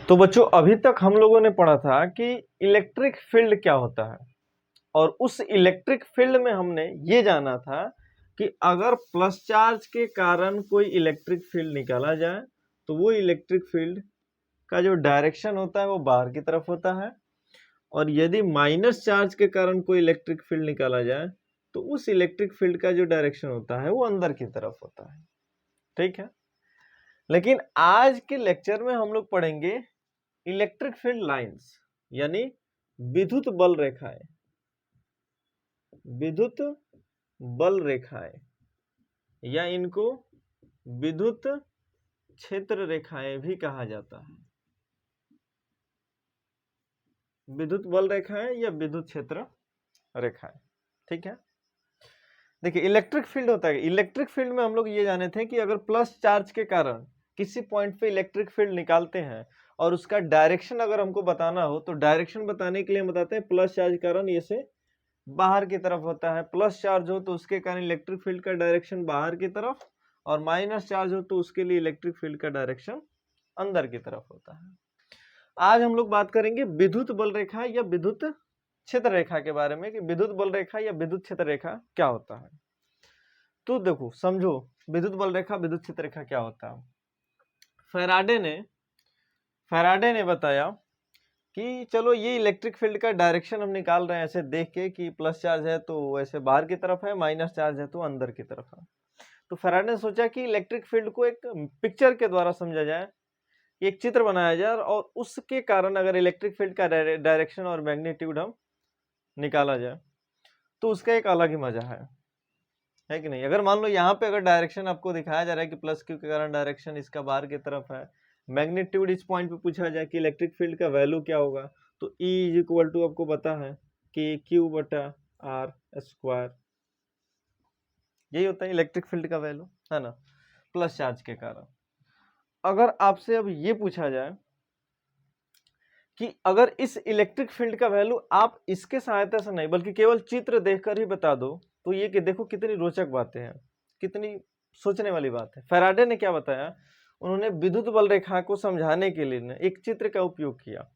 तो बच्चों अभी तक हम लोगों ने पढ़ा था कि इलेक्ट्रिक फील्ड क्या होता है और उस इलेक्ट्रिक फील्ड में हमने ये जाना था कि अगर प्लस चार्ज के कारण कोई इलेक्ट्रिक फील्ड निकाला जाए तो वो इलेक्ट्रिक फील्ड का जो डायरेक्शन होता है वो बाहर की तरफ होता है, और यदि माइनस चार्ज के कारण कोई इलेक्ट्रिक फील्ड निकाला जाए तो उस इलेक्ट्रिक फील्ड का जो डायरेक्शन होता है वो अंदर की तरफ होता है। ठीक है, लेकिन आज के लेक्चर में हम लोग पढ़ेंगे इलेक्ट्रिक फील्ड लाइंस, यानी विद्युत बल रेखाएं। विद्युत बल रेखाएं या इनको विद्युत क्षेत्र रेखाएं भी कहा जाता है। विद्युत बल रेखाएं या विद्युत क्षेत्र रेखाएं। ठीक है, देखिए इलेक्ट्रिक फील्ड होता है। इलेक्ट्रिक फील्ड में हम लोग ये जाने थे कि अगर प्लस चार्ज के कारण किसी पॉइंट पे इलेक्ट्रिक फील्ड निकालते हैं और उसका डायरेक्शन अगर हमको बताना हो तो डायरेक्शन बताने के लिए हम बताते हैं प्लस चार्ज के कारण ये से बाहर की तरफ होता है। प्लस चार्ज हो तो उसके कारण इलेक्ट्रिक फील्ड का डायरेक्शन बाहर की तरफ, और माइनस चार्ज हो तो उसके लिए इलेक्ट्रिक फील्ड का डायरेक्शन अंदर की तरफ होता है। आज हम लोग बात करेंगे विद्युत बल रेखा या विद्युत क्षेत्र रेखा के बारे में कि विद्युत बल रेखा या विद्युत क्षेत्र रेखा क्या होता है। तो देखो समझो विद्युत बल रेखा विद्युत क्षेत्र रेखा क्या होता है। फैराडे ने बताया कि चलो ये इलेक्ट्रिक फील्ड का डायरेक्शन हम निकाल रहे हैं ऐसे देख के कि प्लस चार्ज है तो ऐसे बाहर की तरफ है, माइनस चार्ज है तो अंदर की तरफ है। तो फैराडे ने सोचा कि इलेक्ट्रिक फील्ड को एक पिक्चर के द्वारा समझा जाए, एक चित्र बनाया जाए और उसके कारण अगर इलेक्ट्रिक फील्ड का डायरेक्शन और मैग्नीट्यूड हम निकाला जाए तो उसका एक अलग ही मजा है कि नहीं। अगर मान लो यहाँ पे अगर डायरेक्शन आपको दिखाया जा रहा है कि प्लस क्यू के कारण डायरेक्शन इसका बाहर की तरफ है, मैग्नीट्यूड इस पॉइंट पे पूछा जाए कि इलेक्ट्रिक फील्ड का वैल्यू क्या होगा, तो E इज इक्वल टू आपको पता है कि Q बटा R स्क्वायर, यही होता है इलेक्ट्रिक फील्ड का वैल्यू, है ना, प्लस चार्ज के कारण। अगर आपसे अब ये पूछा जाए कि अगर इस इलेक्ट्रिक फील्ड का वैल्यू आप इसके सहायता से नहीं बल्कि केवल चित्र देखकर ही बता दो तो ये कि देखो कितनी रोचक बातें हैं, कितनी सोचने वाली बात है। फैराडे ने क्या बताया, उन्होंने विद्युत बल रेखा को समझाने के लिए एक चित्र का उपयोग किया,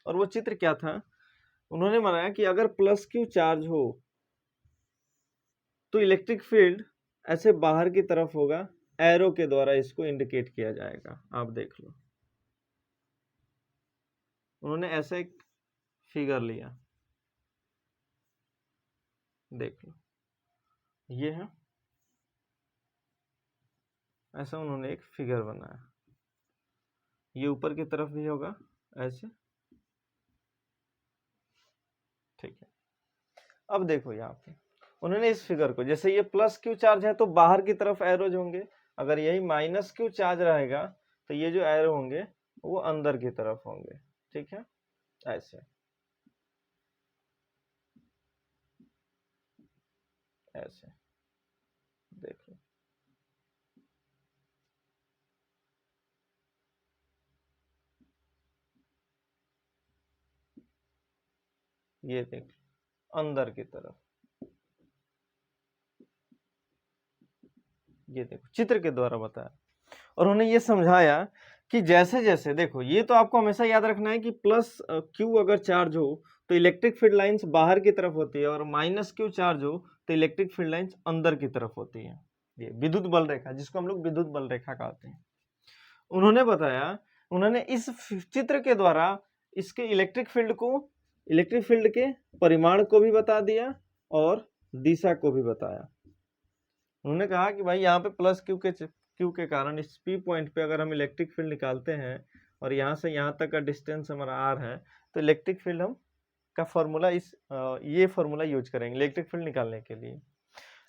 और वो चित्र क्या था, उन्होंने बताया कि अगर प्लस क्यू चार्ज हो तो इलेक्ट्रिक फील्ड ऐसे बाहर की तरफ होगा, एरो के द्वारा इसको इंडिकेट किया जाएगा। आप देख लो, उन्होंने ऐसा एक फिगर लिया, देख लो ये है, ऐसा उन्होंने एक फिगर बनाया, ये ऊपर की तरफ भी होगा ऐसे। ठीक है, अब देखो यहाँ पे उन्होंने इस फिगर को, जैसे ये प्लस क्यू चार्ज है तो बाहर की तरफ एरोज होंगे, अगर यही माइनस क्यू चार्ज रहेगा तो ये जो एरो होंगे वो अंदर की तरफ होंगे। ठीक है, ऐसे ऐसे देख लो, ये देख लो अंदर की तरफ, ये देखो चित्र के द्वारा बताया। और उन्होंने ये समझाया कि जैसे जैसे देखो, ये तो आपको हमेशा याद रखना है कि प्लस क्यू अगर चार्ज हो तो इलेक्ट्रिक फील्ड लाइंस बाहर की तरफ होती है, और माइनस क्यू चार्ज हो तो इलेक्ट्रिक फील्ड लाइंस अंदर की तरफ होती है। ये विद्युत बल रेखा जिसको हम लोग विद्युत बल रेखा कहते हैं। उन्होंने बताया, उन्होंने इस चित्र के द्वारा इसके इलेक्ट्रिक फील्ड के परिमाण को भी बता दिया और दिशा को भी बताया। उन्होंने कहा कि भाई यहाँ पे प्लस क्यू के कारण इस पी पॉइंट पे अगर हम इलेक्ट्रिक फील्ड निकालते हैं और यहाँ से यहाँ तक का डिस्टेंस हमारा आर है तो इलेक्ट्रिक फील्ड हम का फॉर्मूला ये फॉर्मूला यूज करेंगे इलेक्ट्रिक फील्ड निकालने के लिए।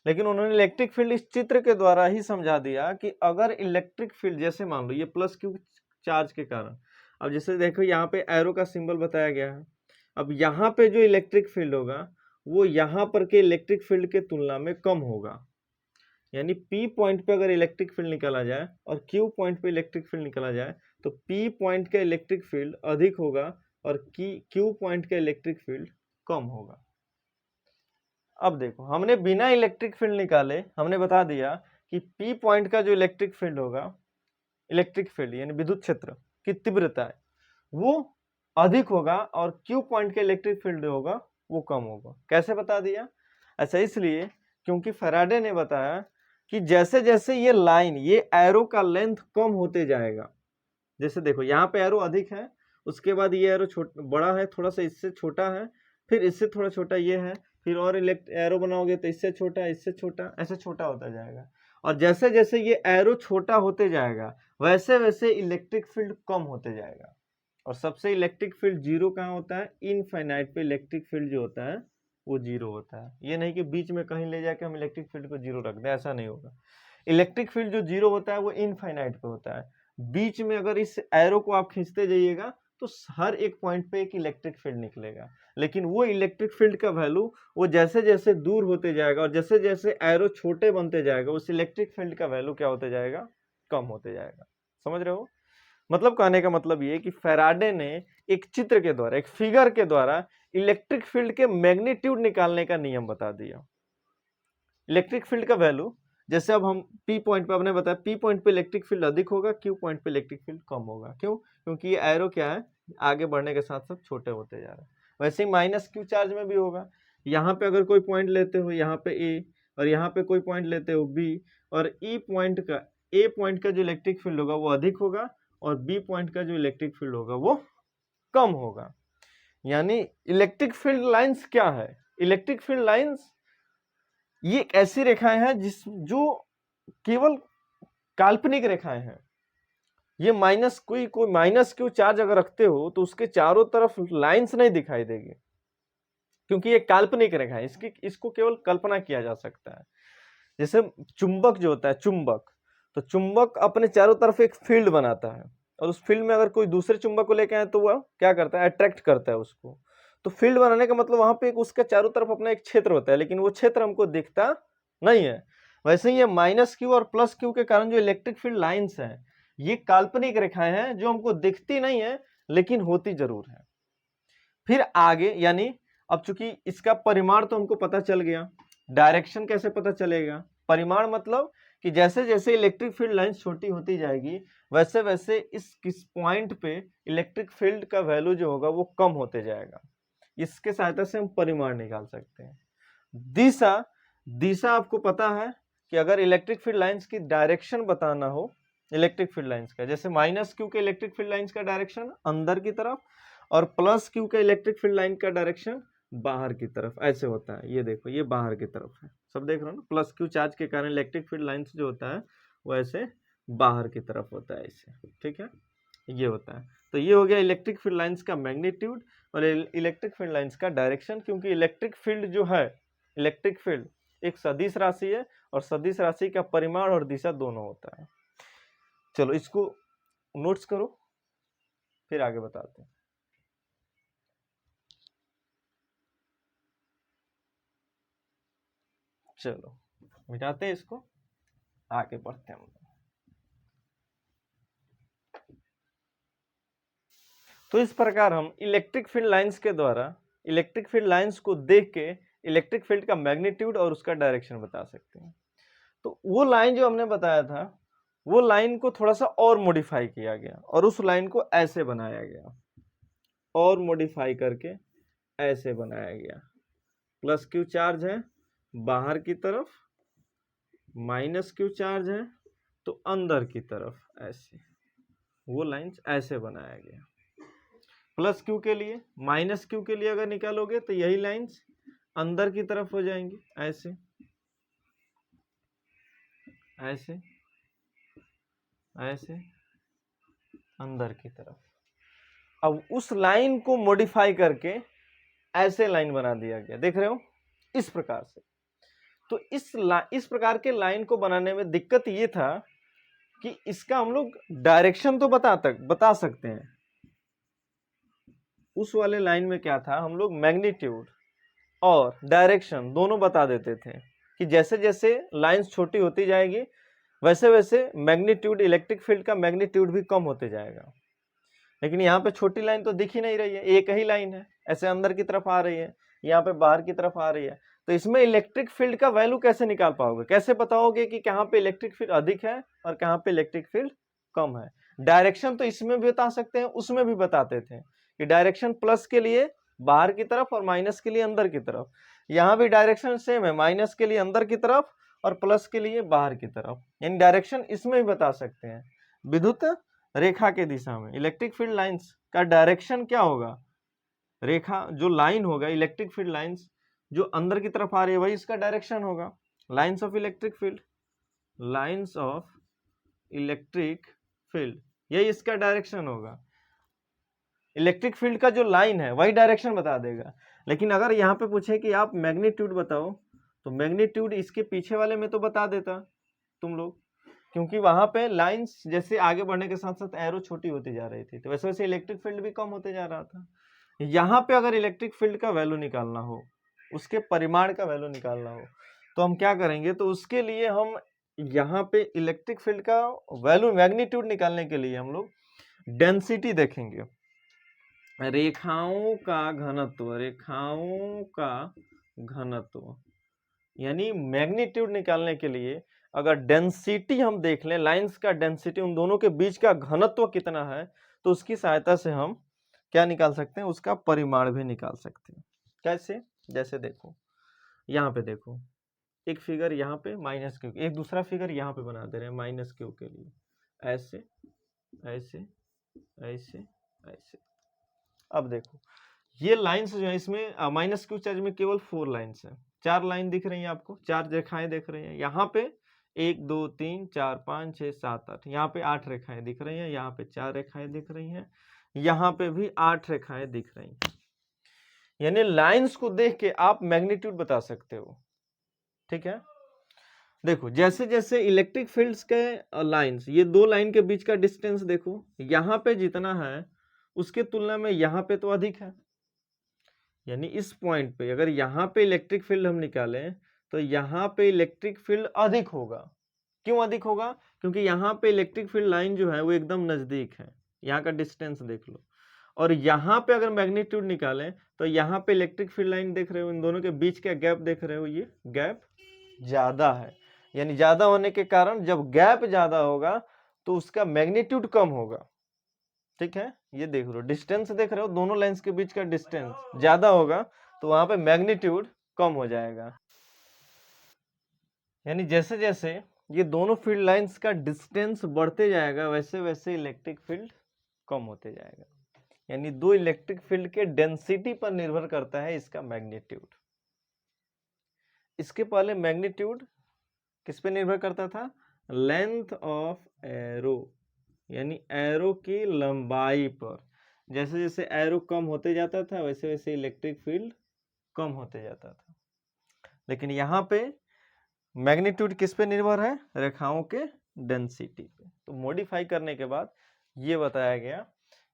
लेकिन उन्होंने इलेक्ट्रिक फील्ड इस चित्र के द्वारा ही समझा दिया कि अगर इलेक्ट्रिक फील्ड, जैसे मान लो ये प्लस क्यू चार्ज के कारण, अब जैसे देखो यहाँ पे एरो का सिंबल बताया गया है, अब यहाँ पे जो इलेक्ट्रिक फील्ड होगा वो यहाँ पर के इलेक्ट्रिक फील्ड के तुलना में कम होगा। यानी P पॉइंट पे अगर इलेक्ट्रिक फील्ड निकाला जाए और Q पॉइंट पे इलेक्ट्रिक फील्ड निकाला जाए तो P पॉइंट का इलेक्ट्रिक फील्ड अधिक होगा और Q पॉइंट का इलेक्ट्रिक फील्ड कम होगा। अब देखो हमने बिना इलेक्ट्रिक फील्ड निकाले हमने बता दिया कि P पॉइंट का जो इलेक्ट्रिक फील्ड होगा, इलेक्ट्रिक फील्ड यानी विद्युत क्षेत्र की तीव्रता है वो अधिक होगा और Q पॉइंट का इलेक्ट्रिक फील्ड होगा वो कम होगा। कैसे बता दिया? अच्छा, इसलिए क्योंकि फैराडे ने बताया कि जैसे जैसे ये लाइन, ये एरो का लेंथ कम होते जाएगा, जैसे देखो यहाँ पे एरो अधिक है, उसके बाद ये एरो बड़ा है, थोड़ा सा इससे छोटा है, फिर इससे थोड़ा छोटा ये है, फिर और एरो बनाओगे तो इससे छोटा, इससे छोटा, ऐसे छोटा होता जाएगा। और जैसे जैसे ये एरो छोटा होते जाएगा वैसे वैसे इलेक्ट्रिक फील्ड कम होते जाएगा। और सबसे इलेक्ट्रिक फील्ड जीरो कहाँ होता है? इनफाइनाइट पे इलेक्ट्रिक फील्ड जो होता है वो जीरो होता है। ये नहीं कि बीच में कहीं ले जाके हम इलेक्ट्रिक फील्ड को जीरो रख दें, ऐसा नहीं होगा। इलेक्ट्रिक फील्ड जो जीरो होता है वो इनफाइनाइट पे होता है। बीच में अगर इस एरो को आप खींचते जाइएगा तो हर एक पॉइंट पे एक इलेक्ट्रिक फील्ड निकलेगा, लेकिन वो इलेक्ट्रिक फील्ड का वैल्यू वो जैसे जैसे दूर होते जाएगा और जैसे जैसे एरो छोटे बनते जाएगा उस इलेक्ट्रिक फील्ड का वैल्यू क्या होते जाएगा? कम होते जाएगा। समझ रहे हो? मतलब कहने का मतलब ये कि फैराडे ने एक चित्र के द्वारा, एक फिगर के द्वारा इलेक्ट्रिक फील्ड के मैग्नीट्यूड निकालने का नियम बता दिया। इलेक्ट्रिक फील्ड का वैल्यू, जैसे अब हम P पॉइंट पे, आपने बताया P पॉइंट पे इलेक्ट्रिक फील्ड अधिक होगा, Q पॉइंट पे इलेक्ट्रिक फील्ड कम होगा। क्यों? क्योंकि ये एरो क्या है, आगे बढ़ने के साथ साथ छोटे होते जा रहे हैं। वैसे ही माइनस Q चार्ज में भी होगा। यहाँ पे अगर कोई पॉइंट लेते हो, यहाँ पे A, और यहाँ पे कोई पॉइंट लेते हो B, और A पॉइंट का जो इलेक्ट्रिक फील्ड होगा वो अधिक होगा और B पॉइंट का जो इलेक्ट्रिक फील्ड होगा वो कम होगा। यानी इलेक्ट्रिक फील्ड लाइंस क्या है? इलेक्ट्रिक फील्ड लाइंस ये एक ऐसी रेखाएं हैं जो केवल काल्पनिक रेखाएं हैं। ये कोई माइनस क्यू चार्ज अगर रखते हो तो उसके चारों तरफ लाइंस नहीं दिखाई देगी, क्योंकि ये काल्पनिक रेखा है, इसको केवल कल्पना किया जा सकता है। जैसे चुंबक जो होता है, तो चुंबक अपने चारों तरफ एक फील्ड बनाता है और उस फील्ड में अगर कोई दूसरे चुंबक को लेके आए तो वह क्या करता है? अट्रैक्ट करता है उसको। तो फील्ड बनाने का मतलब वहां पे उसका चारों तरफ अपना एक क्षेत्र होता है, लेकिन वो क्षेत्र हमको दिखता नहीं है। वैसे ही ये माइनस क्यू और प्लस क्यू के कारण जो इलेक्ट्रिक फील्ड लाइंस हैं ये काल्पनिक रेखाएं हैं जो हमको दिखती नहीं है लेकिन होती जरूर है। फिर आगे, यानी अब चूंकि इसका परिमाण तो हमको पता चल गया, डायरेक्शन कैसे पता चलेगा? परिमाण मतलब कि जैसे जैसे इलेक्ट्रिक फील्ड लाइंस छोटी होती जाएगी वैसे वैसे किस पॉइंट पे इलेक्ट्रिक फील्ड का वैल्यू जो होगा वो कम होते जाएगा। इसके सहायता से हम परिमाण निकाल सकते हैं। दिशा आपको पता है कि अगर इलेक्ट्रिक फील्ड लाइंस की डायरेक्शन बताना हो, इलेक्ट्रिक फील्ड लाइंस का, जैसे माइनस क्यू के इलेक्ट्रिक फील्ड लाइंस का डायरेक्शन अंदर की तरफ और प्लस क्यू के इलेक्ट्रिक फील्ड लाइन का डायरेक्शन बाहर की तरफ, ऐसे होता है। ये देखो, ये बाहर की तरफ है, सब देख रहे हो ना? प्लस क्यू चार्ज के कारण इलेक्ट्रिक फील्ड लाइंस जो होता है वो ऐसे बाहर की तरफ होता है, ऐसे, ठीक है? ये होता है। तो ये हो गया इलेक्ट्रिक फील्ड लाइंस का मैग्नीट्यूड और इलेक्ट्रिक फील्ड लाइंस का डायरेक्शन। क्योंकि इलेक्ट्रिक फील्ड जो है, इलेक्ट्रिक फील्ड एक सदिश राशि है और सदिश राशि का परिमाण और दिशा दोनों होता है। चलो इसको नोट्स करो, फिर आगे बताते हैं। चलो मिटाते हैं इसको, आगे बढ़ते हैं। तो इस प्रकार हम इलेक्ट्रिक फील्ड लाइंस के द्वारा इलेक्ट्रिक फील्ड लाइंस को देख के इलेक्ट्रिक फील्ड का मैग्नीट्यूड और उसका डायरेक्शन बता सकते हैं। तो वो लाइन जो हमने बताया था, वो लाइन को थोड़ा सा और मॉडिफाई किया गया और उस लाइन को ऐसे बनाया गया, और मॉडिफाई करके ऐसे बनाया गया। प्लस क्यू चार्ज है बाहर की तरफ, माइनस क्यू चार्ज है तो अंदर की तरफ, ऐसे वो लाइंस ऐसे बनाया गया। प्लस क्यू के लिए, माइनस क्यू के लिए अगर निकालोगे तो यही लाइंस अंदर की तरफ हो जाएंगी, ऐसे ऐसे ऐसे अंदर की तरफ। अब उस लाइन को मॉडिफाई करके ऐसे लाइन बना दिया गया, देख रहे हो, इस प्रकार से। तो इस प्रकार के लाइन को बनाने में दिक्कत ये था कि इसका हम लोग डायरेक्शन तो बता सकते हैं। उस वाले लाइन में क्या था, हम लोग मैग्नीट्यूड और डायरेक्शन दोनों बता देते थे कि जैसे जैसे लाइंस छोटी होती जाएगी वैसे वैसे मैग्नीट्यूड, इलेक्ट्रिक फील्ड का मैग्नीट्यूड भी कम होते जाएगा। लेकिन यहाँ पे छोटी लाइन तो दिख ही नहीं रही है, एक ही लाइन है, ऐसे अंदर की तरफ आ रही है, यहाँ पे बाहर की तरफ आ रही है। तो इसमें इलेक्ट्रिक फील्ड का वैल्यू कैसे निकाल पाओगे? कैसे बताओगे कि कहाँ पे इलेक्ट्रिक फील्ड अधिक है और कहाँ पे इलेक्ट्रिक फील्ड कम है? डायरेक्शन तो इसमें भी बता सकते हैं, उसमें भी बताते थे कि डायरेक्शन प्लस के लिए बाहर की तरफ और माइनस के लिए अंदर की तरफ। यहाँ भी डायरेक्शन सेम है, माइनस के लिए अंदर की तरफ और प्लस के लिए बाहर की तरफ, यानी डायरेक्शन इसमें भी बता सकते हैं। विद्युत रेखा के दिशा में इलेक्ट्रिक फील्ड लाइंस का डायरेक्शन क्या होगा, रेखा जो लाइन होगा इलेक्ट्रिक फील्ड लाइंस जो अंदर की तरफ आ रही है वही इसका डायरेक्शन होगा। Lines of electric field, lines of electric field यही इसका डायरेक्शन होगा। इलेक्ट्रिक फील्ड का जो लाइन है वही डायरेक्शन बता देगा। लेकिन अगर यहाँ पे पूछे कि आप मैग्नीट्यूड बताओ, तो मैग्नीट्यूड इसके पीछे वाले में तो बता देता तुम लोग, क्योंकि वहां पे लाइंस जैसे आगे बढ़ने के साथ साथ एरो छोटी होती जा रही थी, तो वैसे वैसे इलेक्ट्रिक फील्ड भी कम होते जा रहा था। यहाँ पे अगर इलेक्ट्रिक फील्ड का वैल्यू निकालना हो, उसके परिमाण का वैल्यू निकालना हो, तो हम क्या करेंगे, तो उसके लिए हम यहाँ पे इलेक्ट्रिक फील्ड का वैल्यू मैग्नीट्यूड निकालने के लिए हम लोग डेंसिटी देखेंगे, रेखाओं का घनत्व, रेखाओं का घनत्व, यानी मैग्नीट्यूड निकालने के लिए अगर डेंसिटी हम देख लें, लाइंस का डेंसिटी, उन दोनों के बीच का घनत्व कितना है, तो उसकी सहायता से हम क्या निकाल सकते हैं, उसका परिमाण भी निकाल सकते हैं। कैसे, जैसे देखो यहाँ पे देखो एक फिगर यहाँ पे माइनस क्यू, एक दूसरा फिगर यहाँ पे बना दे रहे हैं माइनस क्यू के लिए, ऐसे ऐसे ऐसे ऐसे। अब देखो ये लाइंस जो है इसमें माइनस क्यू चार्ज में केवल 4 लाइंस है, 4 लाइन दिख रही हैं आपको, 4 रेखाएं दिख रही हैं। यहाँ पे 1 2 3 4 5 6 7 8, यहाँ पे 8 रेखाएं दिख रही हैं, यहाँ पे 4 रेखाएं दिख रही हैं, यहाँ पे भी 8 रेखाएं दिख रही हैं। यानी लाइंस को देख के आप मैग्नीट्यूड बता सकते हो, ठीक है। देखो जैसे जैसे इलेक्ट्रिक फील्ड्स के लाइंस, ये दो लाइन के बीच का डिस्टेंस देखो, यहाँ पे जितना है उसके तुलना में यहाँ पे तो अधिक है, यानी इस पॉइंट पे अगर यहाँ पे इलेक्ट्रिक फील्ड हम निकालें तो यहाँ पे इलेक्ट्रिक फील्ड अधिक होगा। क्यों अधिक होगा, क्योंकि यहाँ पे इलेक्ट्रिक फील्ड लाइन जो है वो एकदम नजदीक है, यहाँ का डिस्टेंस देख लो। और यहाँ पे अगर मैग्नीट्यूड निकालें तो यहाँ पे इलेक्ट्रिक फील्ड लाइन देख रहे हो, इन दोनों के बीच का गैप देख रहे हो, ये गैप ज्यादा है, यानी ज्यादा होने के कारण जब गैप ज्यादा होगा तो उसका मैग्नीट्यूड कम होगा, ठीक है। ये देख लो डिस्टेंस देख रहे हो, दोनों लाइंस के बीच का डिस्टेंस ज्यादा होगा तो वहां पे मैग्नीट्यूड कम हो जाएगा। यानी जैसे जैसे ये दोनों फील्ड लाइंस का डिस्टेंस बढ़ते जाएगा वैसे वैसे इलेक्ट्रिक फील्ड कम होते जाएगा। यानी दो इलेक्ट्रिक फील्ड के डेंसिटी पर निर्भर करता है इसका मैग्नीट्यूड। इसके पहले मैग्नीट्यूड किस पे निर्भर करता था, लेंथ ऑफ एरो, यानी एरो की लंबाई पर। जैसे जैसे एरो कम होते जाता था वैसे वैसे इलेक्ट्रिक फील्ड कम होते जाता था। लेकिन यहाँ पे मैग्नीट्यूड किस पे निर्भर है, रेखाओं के डेंसिटी पे। तो मॉडिफाई करने के बाद ये बताया गया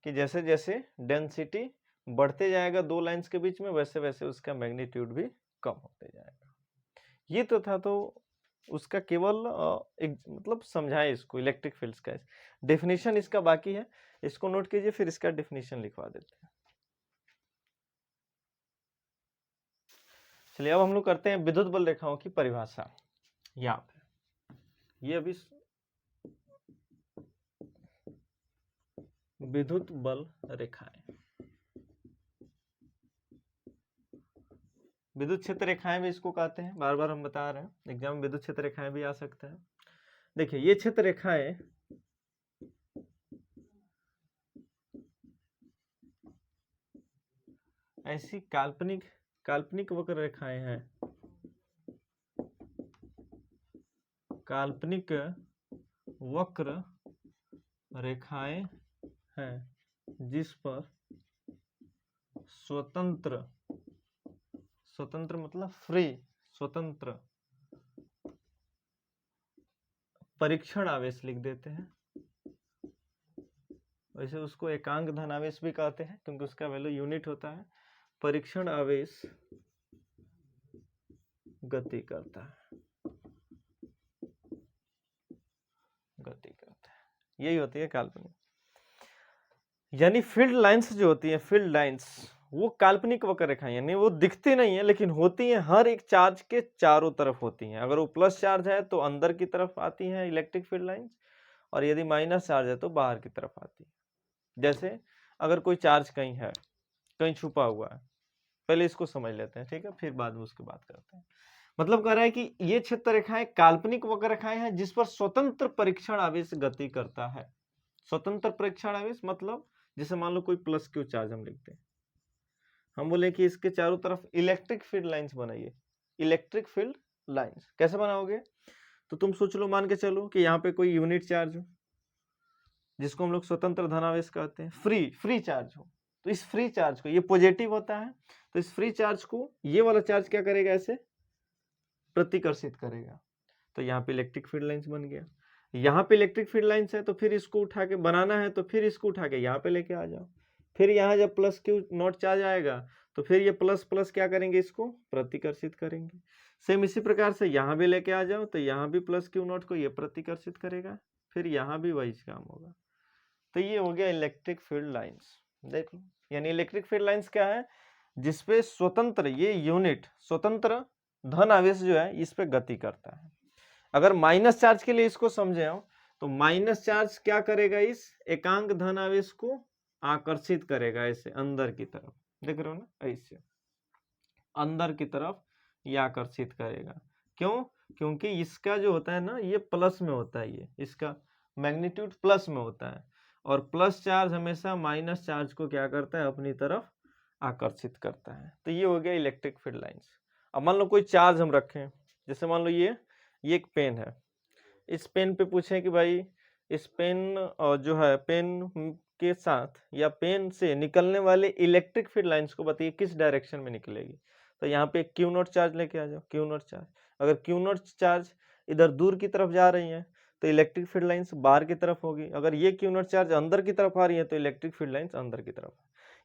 कि जैसे जैसे डेंसिटी बढ़ते जाएगा दो लाइंस के बीच में वैसे वैसे उसका मैग्नीट्यूड भी कम होते जाएगा। ये तो था, तो उसका केवल एक मतलब समझाए इसको इलेक्ट्रिक फील्ड्स का। डेफिनेशन इसका बाकी है, इसको नोट कीजिए, फिर इसका डेफिनेशन लिखवा देते हैं। चलिए अब हम लोग करते हैं विद्युत बल रेखाओं की परिभाषा। यहाँ पे ये अभी विद्युत बल रेखाएं, विद्युत क्षेत्र रेखाएं भी इसको कहते हैं, बार बार हम बता रहे हैं, एग्जाम में विद्युत क्षेत्र रेखाएं भी आ सकते हैं। देखिए ये क्षेत्र रेखाएं ऐसी काल्पनिक वक्र रेखाएं हैं, काल्पनिक वक्र रेखाएं हैं जिस पर स्वतंत्र मतलब फ्री, स्वतंत्र परीक्षण आवेश लिख देते हैं। वैसे उसको एकांक धन आवेश भी कहते हैं क्योंकि उसका वैल्यू यूनिट होता है। परीक्षण आवेश गति करता है, यही होती है काल्पनिक। यानी फील्ड लाइंस जो होती है, फील्ड लाइंस वो काल्पनिक वक्र रेखाएं, यानी वो दिखती नहीं है लेकिन होती हैं, हर एक चार्ज के चारों तरफ होती हैं। अगर वो प्लस चार्ज है तो अंदर की तरफ आती हैं इलेक्ट्रिक फील्ड लाइंस, और यदि माइनस चार्ज है तो बाहर की तरफ आती है। जैसे अगर कोई चार्ज कहीं है, कहीं छुपा हुआ है, पहले इसको समझ लेते हैं, ठीक है, फिर बाद में उसकी बात करते हैं। मतलब कह रहा है कि ये क्षेत्र रेखाएं काल्पनिक वक्र रेखाएं हैं जिस पर स्वतंत्र परीक्षण आवेश गति करता है। स्वतंत्र परीक्षण आवेश मतलब जैसे मान लो कोई प्लस क्यू चार्ज हम लिखते हैं, हम बोले कि इसके चारों तरफ इलेक्ट्रिक फील्ड लाइंस बनाइए। इलेक्ट्रिक फील्ड लाइंस कैसे बनाओगे? तो तुम सोच लो, मान के चलो कि यहाँ पे कोई यूनिट चार्ज हो जिसको हम लोग स्वतंत्र धनावेश कहते हैं, फ्री चार्ज हो। तो इस फ्री चार्ज को, ये पॉजिटिव होता है, तो इस फ्री चार्ज को ये वाला चार्ज क्या करेगा? ऐसे प्रतिकर्षित करेगा। तो यहाँ पे इलेक्ट्रिक फील्ड लाइंस बन गया। यहाँ पे इलेक्ट्रिक फील्ड लाइंस है तो फिर इसको उठा के बनाना है, तो फिर इसको उठा के यहाँ पे लेके आ जाओ। फिर यहाँ जब प्लस क्यू नॉट चार्ज आएगा तो फिर ये प्लस प्लस क्या करेंगे? इसको प्रतिकर्षित करेंगे। सेम इसी प्रकार से यहाँ भी लेके आ जाओ तो यहाँ भी प्लस क्यू नॉट को ये प्रतिकर्षित करेगा, फिर यहाँ भी वही काम होगा। तो ये हो गया इलेक्ट्रिक फील्ड लाइंस। देख लो, यानी इलेक्ट्रिक फील्ड लाइंस क्या है? जिसपे स्वतंत्र, ये यूनिट स्वतंत्र धन आवेश जो है इस पे गति करता है। अगर माइनस चार्ज के लिए इसको समझे हो तो माइनस चार्ज क्या करेगा? इस एकांक धन आवेश को आकर्षित करेगा ऐसे अंदर की तरफ, देख रहे हो ना, ऐसे अंदर की तरफ ये आकर्षित करेगा। क्यों? क्योंकि इसका जो होता है ना, ये प्लस में होता है, ये इसका मैग्नीट्यूड प्लस में होता है, और प्लस चार्ज हमेशा माइनस चार्ज को क्या करता है? अपनी तरफ आकर्षित करता है। तो ये हो गया इलेक्ट्रिक फील्ड लाइंस। अब मान लो कोई चार्ज हम रखें, जैसे मान लो ये एक पेन है, इस पेन पे पूछें कि भाई इस पेन जो है, पेन के साथ या पेन से निकलने वाले इलेक्ट्रिक फील्ड लाइंस को बताइए किस डायरेक्शन में निकलेगी। तो यहाँ पे क्यू नॉट चार्ज लेके आ जाओ, क्यू नॉट चार्ज। अगर क्यू नॉट चार्ज इधर दूर की तरफ जा रही है तो इलेक्ट्रिक फील्ड लाइंस बाहर की तरफ होगी। अगर ये क्यू नॉट चार्ज अंदर की तरफ आ रही है तो इलेक्ट्रिक फील्ड लाइंस अंदर की तरफ।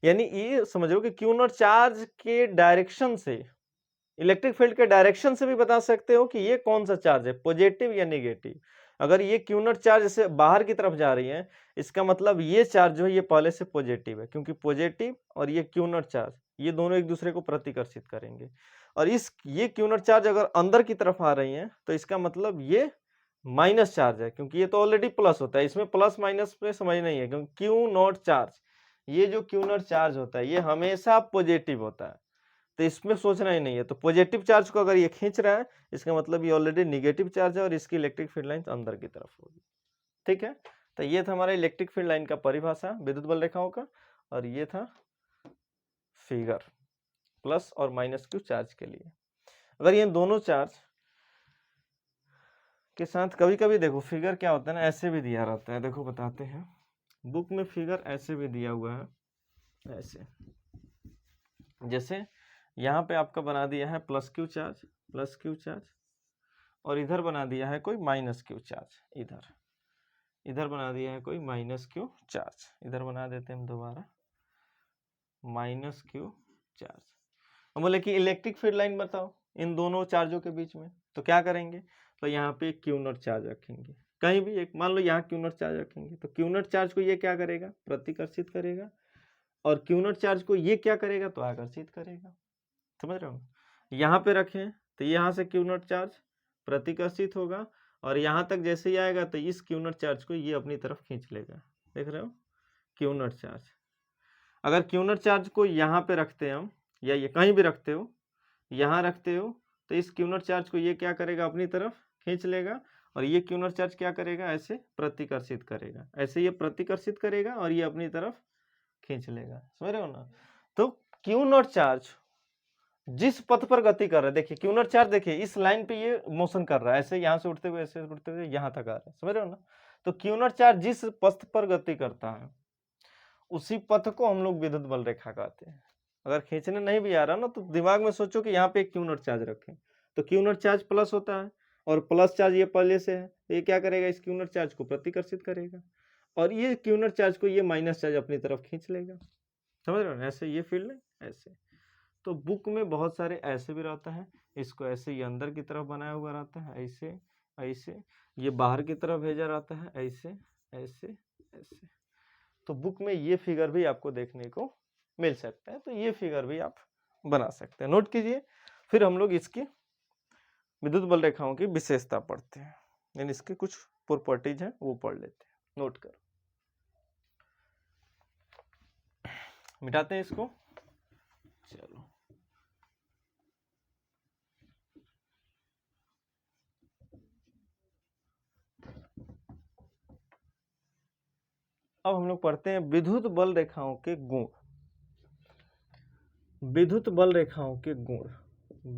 यानी ये समझो कि क्यू नॉट चार्ज के डायरेक्शन से, इलेक्ट्रिक फील्ड के डायरेक्शन से भी बता सकते हो कि ये कौन सा चार्ज है, पॉजिटिव या नेगेटिव। अगर ये क्यू नॉट चार्ज से बाहर की तरफ जा रही है, इसका मतलब ये चार्ज जो है ये पहले से पॉजिटिव है, क्योंकि पॉजिटिव और ये क्यू नॉट चार्ज ये दोनों एक दूसरे को प्रतिकर्षित करेंगे। और ये क्यू नॉट चार्ज अगर अंदर की तरफ आ रही है तो इसका मतलब ये माइनस चार्ज है, क्योंकि ये तो ऑलरेडी प्लस होता है, इसमें प्लस माइनस में समझ नहीं है, क्योंकि क्यू नॉट चार्ज, ये जो क्यू नॉट चार्ज होता है ये हमेशा पॉजिटिव होता है, तो इसमें सोचना ही नहीं है। तो पॉजिटिव चार्ज को अगर ये खींच रहा है, इसका मतलब ये ऑलरेडी नेगेटिव चार्ज है और इसकी इलेक्ट्रिक फील्ड लाइन अंदर की तरफ होगी। ठीक है, तो ये था हमारा इलेक्ट्रिक फील्ड लाइन का परिभाषा विद्युत बल रेखाओं का, और ये था फिगर प्लस और माइनस क्यू चार्ज के लिए। अगर ये दोनों चार्ज के साथ कभी कभी देखो फिगर क्या होता है ना, ऐसे भी दिया रहता है, देखो बताते हैं, बुक में फिगर ऐसे भी दिया हुआ है, ऐसे जैसे यहाँ पे आपका बना दिया है प्लस क्यू चार्ज, और इधर बना दिया है कोई माइनस क्यू चार्ज, इधर बना दिया है कोई माइनस क्यू चार्ज, इधर बना देते हैं हम दोबारा माइनस क्यू चार्ज। हम बोले कि इलेक्ट्रिक फील्ड लाइन बताओ इन दोनों चार्जों के बीच में, तो क्या करेंगे? तो यहाँ पे क्यू नॉट चार्ज रखेंगे, कहीं भी एक, मान लो यहाँ क्यू नॉट चार्ज रखेंगे, तो क्यू नॉट चार्ज को ये क्या करेगा? प्रतिकर्षित करेगा, और क्यू नॉट चार्ज को ये क्या करेगा? तो आकर्षित करेगा। समझ रहे हो? यहाँ पे रखें तो यहाँ से क्यू नॉट चार्ज प्रतिकर्षित होगा, और यहाँ तक जैसे ही आएगा तो इस क्यू नॉट चार्ज को ये अपनी तरफ खींच लेगा। देख रहे हो? क्यू नॉट चार्ज, अगर क्यू नॉट चार्ज को यहाँ पे रखते हैं हम, या ये कहीं भी रखते हो, यहाँ रखते हो, तो इस क्यू नॉट चार्ज को ये क्या करेगा? अपनी तरफ खींच लेगा, और ये क्यू नॉट चार्ज क्या करेगा? ऐसे प्रतिकर्षित करेगा, ऐसे ये प्रतिकर्षित करेगा और ये अपनी तरफ खींच लेगा। समझ रहे हो ना? तो क्यू नॉट चार्ज जिस पथ पर गति कर रहा है, देखिए क्यू नॉट चार्ज, देखिए इस लाइन पे ये मोशन कर रहा है, ऐसे यहाँ से उठते हुए, ऐसे उठते हुए यहाँ तक आ रहा है। समझ रहे हो ना? तो क्यू नॉट चार्ज जिस पथ पर गति करता है उसी पथ को हम लोग विद्युत बल रेखा कहते हैं। अगर खींचने नहीं भी आ रहा ना, तो दिमाग में सोचो कि यहाँ पे क्यू नॉट चार्ज रखें, तो क्यू नॉट चार्ज प्लस होता है, और प्लस चार्ज ये पहले से है, तो ये क्या करेगा? इस क्यू नॉट चार्ज को प्रतिकर्षित करेगा, और ये क्यू नॉट चार्ज को ये माइनस चार्ज अपनी तरफ खींच लेगा। समझ रहे हो? ऐसे ये फील्ड है ऐसे। तो बुक में बहुत सारे ऐसे भी रहता है, इसको ऐसे ये अंदर की तरफ बनाया हुआ रहता है, ऐसे ऐसे, ये बाहर की तरफ भेजा रहता है, ऐसे ऐसे ऐसे। तो बुक में ये फिगर भी आपको देखने को मिल सकता है, तो ये फिगर भी आप बना सकते हैं, नोट कीजिए। फिर हम लोग इसकी विद्युत बल रेखाओं की विशेषता पढ़ते हैं, यानी इसके कुछ प्रॉपर्टीज हैं वो पढ़ लेते हैं। नोट करो। मिटाते हैं इसको। चलो अब हम लोग पढ़ते हैं विद्युत बल रेखाओं के गुण। विद्युत बल रेखाओं के गुण,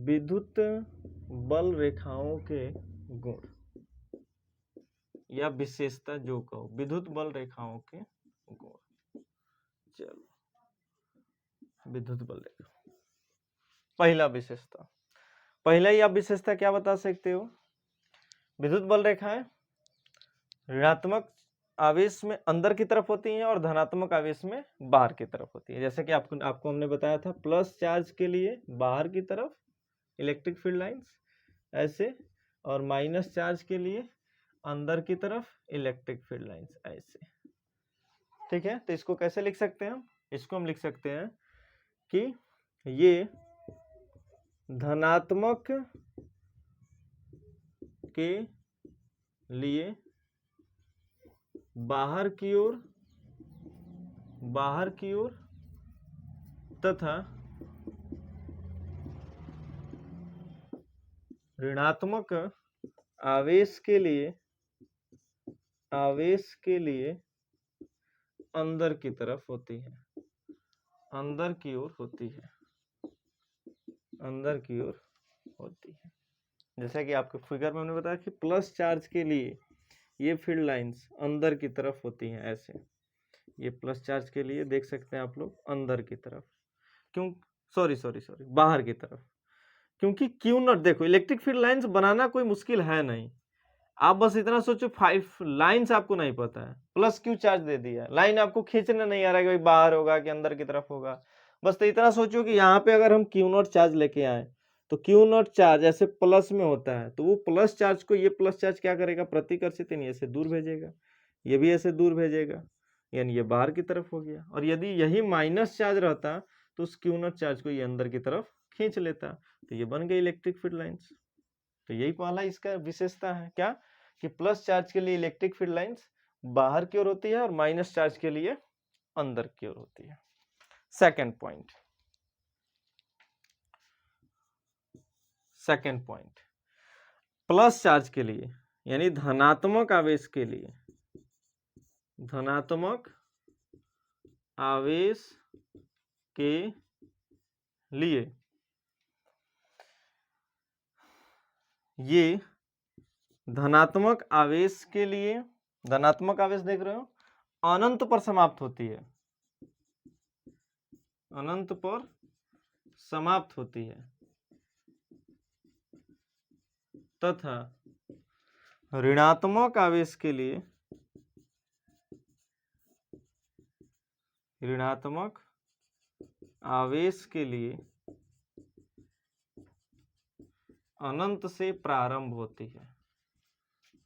विद्युत बल रेखाओं के गुण या विशेषता जो कहो, विद्युत बल रेखाओं के गुण। चलो विद्युत बल रेखा, पहला विशेषता, पहला ही आप विशेषता क्या बता सकते हो? विद्युत बल रेखाएं ऋणात्मक आवेश में अंदर की तरफ होती हैं और धनात्मक आवेश में बाहर की तरफ होती है। जैसे कि आपको हमने बताया था, प्लस चार्ज के लिए बाहर की तरफ इलेक्ट्रिक फील्ड लाइंस ऐसे, और माइनस चार्ज के लिए अंदर की तरफ इलेक्ट्रिक फील्ड लाइंस ऐसे। ठीक है, तो इसको कैसे लिख सकते हैं हम? इसको हम लिख सकते हैं कि ये धनात्मक के लिए बाहर की ओर तथा ऋणात्मक आवेश के लिए अंदर की तरफ होती है, अंदर की ओर होती है, अंदर की ओर होती है। जैसा कि आपके फिगर में हमने बताया कि प्लस चार्ज के लिए ये फील्ड लाइंस अंदर की तरफ होती हैं ऐसे। ये प्लस चार्ज के लिए देख सकते हैं आप लोग अंदर की तरफ, क्यों सॉरी बाहर की तरफ, क्योंकि क्यू नॉट, देखो इलेक्ट्रिक फील्ड लाइंस बनाना कोई मुश्किल है नहीं। आप बस इतना सोचो, 5 लाइंस आपको नहीं पता है, प्लस क्यू चार्ज दे दिया, लाइन आपको खींचना नहीं आ रहा है कि बाहर होगा कि अंदर की तरफ होगा। बस तो इतना सोचो कि यहाँ पे अगर हम क्यू नॉट चार्ज लेके आए तो क्यू नॉट चार्ज ऐसे प्लस में होता है, तो वो प्लस चार्ज को ये प्लस चार्ज क्या करेगा? प्रतिकर्षित, यानी ऐसे दूर भेजेगा, ये भी ऐसे दूर भेजेगा, यानी ये बाहर की तरफ हो गया। और यदि यही माइनस चार्ज रहता तो उस क्यू नॉट चार्ज को ये अंदर की तरफ खींच लेता, तो ये बन गई इलेक्ट्रिक फील्ड लाइंस। तो यही पहला इसका विशेषता है, क्या कि प्लस चार्ज के लिए इलेक्ट्रिक फील्ड लाइंस बाहर की ओर होती है और माइनस चार्ज के लिए अंदर की ओर होती है। सेकंड पॉइंट, प्लस चार्ज के लिए यानी धनात्मक आवेश के लिए, धनात्मक आवेश के लिए ये धनात्मक आवेश के लिए, धनात्मक आवेश देख रहे हो, अनंत पर समाप्त होती है, अनंत पर समाप्त होती है, तथा ऋणात्मक आवेश के लिए, ऋणात्मक आवेश के लिए अनंत से प्रारंभ होती है,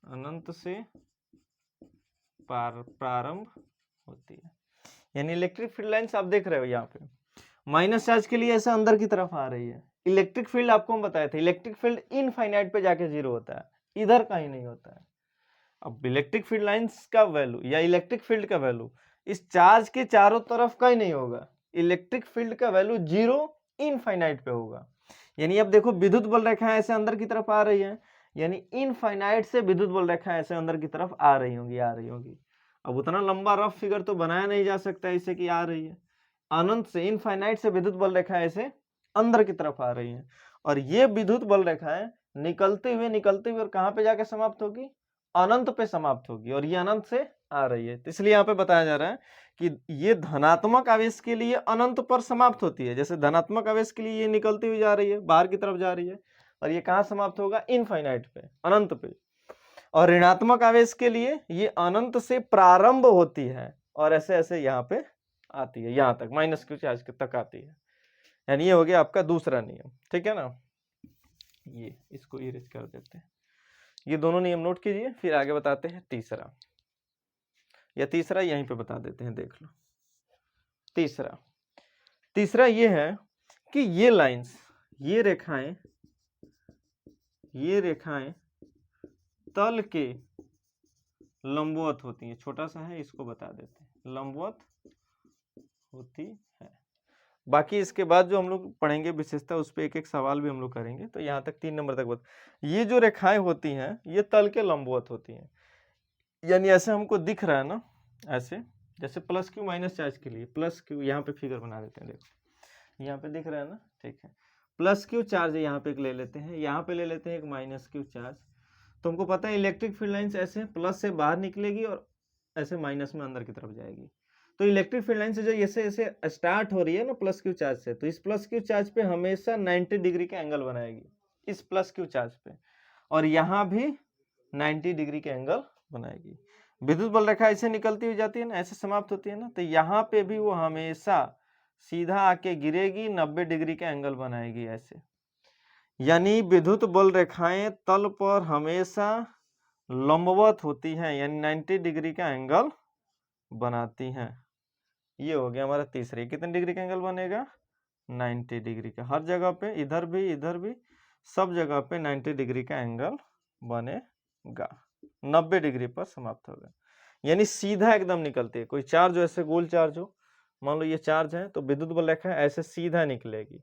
अनंत से प्रारंभ होती है। यानी इलेक्ट्रिक फील्ड लाइंस आप देख रहे हो यहाँ पे माइनस चार्ज के लिए ऐसे अंदर की तरफ आ रही है। इलेक्ट्रिक फील्ड आपको हम बताए थे, इलेक्ट्रिक फील्ड इनफाइनाइट पे जाके जीरो होता है, इधर कहीं नहीं होता है। अब इलेक्ट्रिक फील्ड लाइंस का वैल्यू या इलेक्ट्रिक फील्ड का वैल्यू इस चार्ज के चारों तरफ कहीं नहीं होगा, इलेक्ट्रिक फील्ड का वैल्यू जीरो इनफाइनाइट पे होगा। यानी अब देखो विद्युत बल रेखाएं ऐसे अंदर की तरफ आ रही है, यानी इनफाइनाइट से विद्युत बल रेखाएं ऐसे अंदर की तरफ आ रही होंगी। अब उतना लंबा रफ फिगर तो बनाया नहीं जा सकता इसे कि आ रही है, अनंत से इनफाइनाइट से विद्युत बल रेखाएं ऐसे अंदर की तरफ आ रही हैं, और ये विद्युत बल रेखाएं निकलते हुए और कहां पे जाके समाप्त होगी? अनंत पे समाप्त होगी, और ये अनंत से आ रही है। तो इसलिए यहाँ पे बताया जा रहा है कि ये धनात्मक आवेश के लिए अनंत पर समाप्त होती है। जैसे धनात्मक आवेश के लिए ये निकलती हुई जा रही है, बाहर की तरफ जा रही है, और ये कहाँ समाप्त होगा? इनफाइनाइट पे, अनंत पे। और ऋणात्मक आवेश के लिए ये अनंत से प्रारंभ होती है और ऐसे ऐसे यहाँ पे आती है, यहाँ तक माइनस क्यू चार्ज तक आती है। यानी ये हो गया आपका दूसरा नियम, ठीक है ना। ये इसको इरेज कर देते हैं, ये दोनों नियम नोट कीजिए, फिर आगे बताते हैं तीसरा, या तीसरा यहीं पे बता देते हैं, देख लो। तीसरा ये है कि ये लाइंस, ये रेखाएं तल के लंबवत होती है, छोटा सा है इसको बता देते हैं, लंबवत होती है। बाकी इसके बाद जो हम लोग पढ़ेंगे विशेषता, उस पर एक एक सवाल भी हम लोग करेंगे। तो यहाँ तक 3 नंबर तक ये जो रेखाएं होती हैं ये तल के लंबवत होती हैं, यानी ऐसे हमको दिख रहा है ना, ऐसे जैसे प्लस क्यू माइनस चार्ज के लिए प्लस क्यू, यहाँ पे फिगर बना देते हैं, देखो यहाँ पे दिख रहा है ना, ठीक है, प्लस क्यू चार्ज यहाँ पे एक ले लेते हैं, यहाँ पे ले लेते हैं एक माइनस क्यू चार्ज। तो हमको पता है इलेक्ट्रिक फील्ड लाइन्स ऐसे प्लस से बाहर निकलेगी और ऐसे माइनस में अंदर की तरफ जाएगी। तो इलेक्ट्रिक फील्ड लाइन से जो ऐसे ऐसे स्टार्ट हो रही है ना प्लस क्यू चार्ज से, तो इस प्लस क्यू चार्ज पे हमेशा 90 डिग्री का एंगल बनाएगी इस प्लस क्यू चार्ज पे, और यहाँ भी 90 डिग्री के एंगल बनाएगी। विद्युत बल रेखा ऐसे निकलती हुई जाती है ना, ऐसे समाप्त होती है ना, तो यहाँ पे भी वो हमेशा सीधा आके गिरेगी, 90 डिग्री का एंगल बनाएगी ऐसे। यानी विद्युत बल रेखाएं तल पर हमेशा लंबवत होती हैं, यानी 90 डिग्री का एंगल बनाती हैं। ये हो गया हमारा तीसरे, कितने डिग्री का एंगल बनेगा, 90 डिग्री का, हर जगह पे, इधर भी सब जगह पे 90 डिग्री का एंगल बनेगा, 90 डिग्री पर समाप्त होगा। यानी सीधा एकदम निकलती है। कोई चार्ज ऐसे गोल चार्ज हो, मान लो ये चार्ज है, तो विद्युत बल रेखा ऐसे सीधा निकलेगी,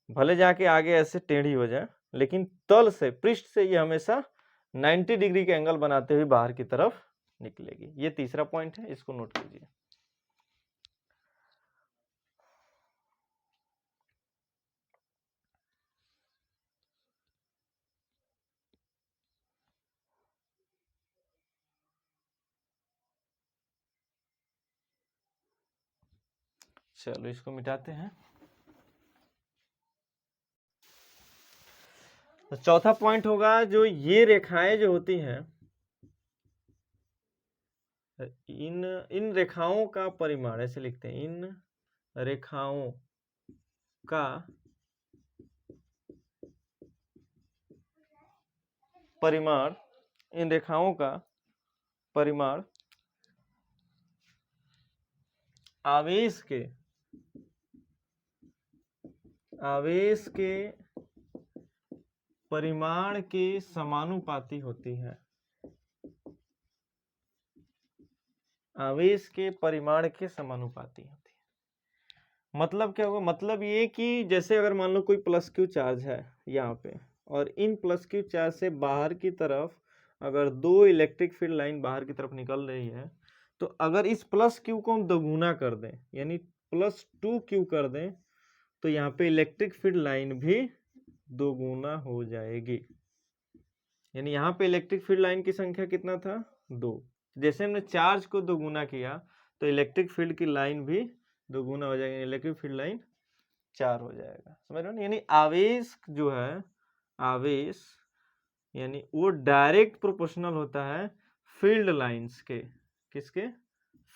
भले जाके आगे ऐसे टेढ़ी हो जाए, लेकिन तल से, पृष्ठ से ये हमेशा 90 डिग्री के एंगल बनाते हुए बाहर की तरफ निकलेगी। ये तीसरा पॉइंट है, इसको नोट कीजिए। चलो इसको मिटाते हैं। तो चौथा पॉइंट होगा, जो ये रेखाएं जो होती हैं, इन रेखाओं का परिमाण, ऐसे लिखते हैं, इन रेखाओं का परिमाण, इन रेखाओं का परिमाण आवेश के परिमाण के समानुपाती होती है। आवेश के परिमाण के समानुपाती होती है। मतलब क्या होगा, मतलब ये कि जैसे अगर मान लो कोई प्लस क्यू चार्ज है यहाँ पे, और इन प्लस क्यू चार्ज से बाहर की तरफ अगर 2 इलेक्ट्रिक फील्ड लाइन बाहर की तरफ निकल रही है, तो अगर इस प्लस क्यू को हम दोगुना कर दें, यानी प्लस 2 क्यू कर दें, तो यहाँ पे इलेक्ट्रिक फील्ड लाइन भी दोगुना हो जाएगी। यानी यहाँ पे इलेक्ट्रिक फील्ड लाइन की संख्या कितना था, 2। जैसे हमने चार्ज को दोगुना किया, तो इलेक्ट्रिक फील्ड की लाइन भी दोगुना हो जाएगी, इलेक्ट्रिक फील्ड लाइन 4 हो जाएगा। समझ रहे हो? यानी आवेश जो है, आवेश यानी वो डायरेक्ट प्रोपोर्शनल होता है फील्ड लाइंस के, किसके,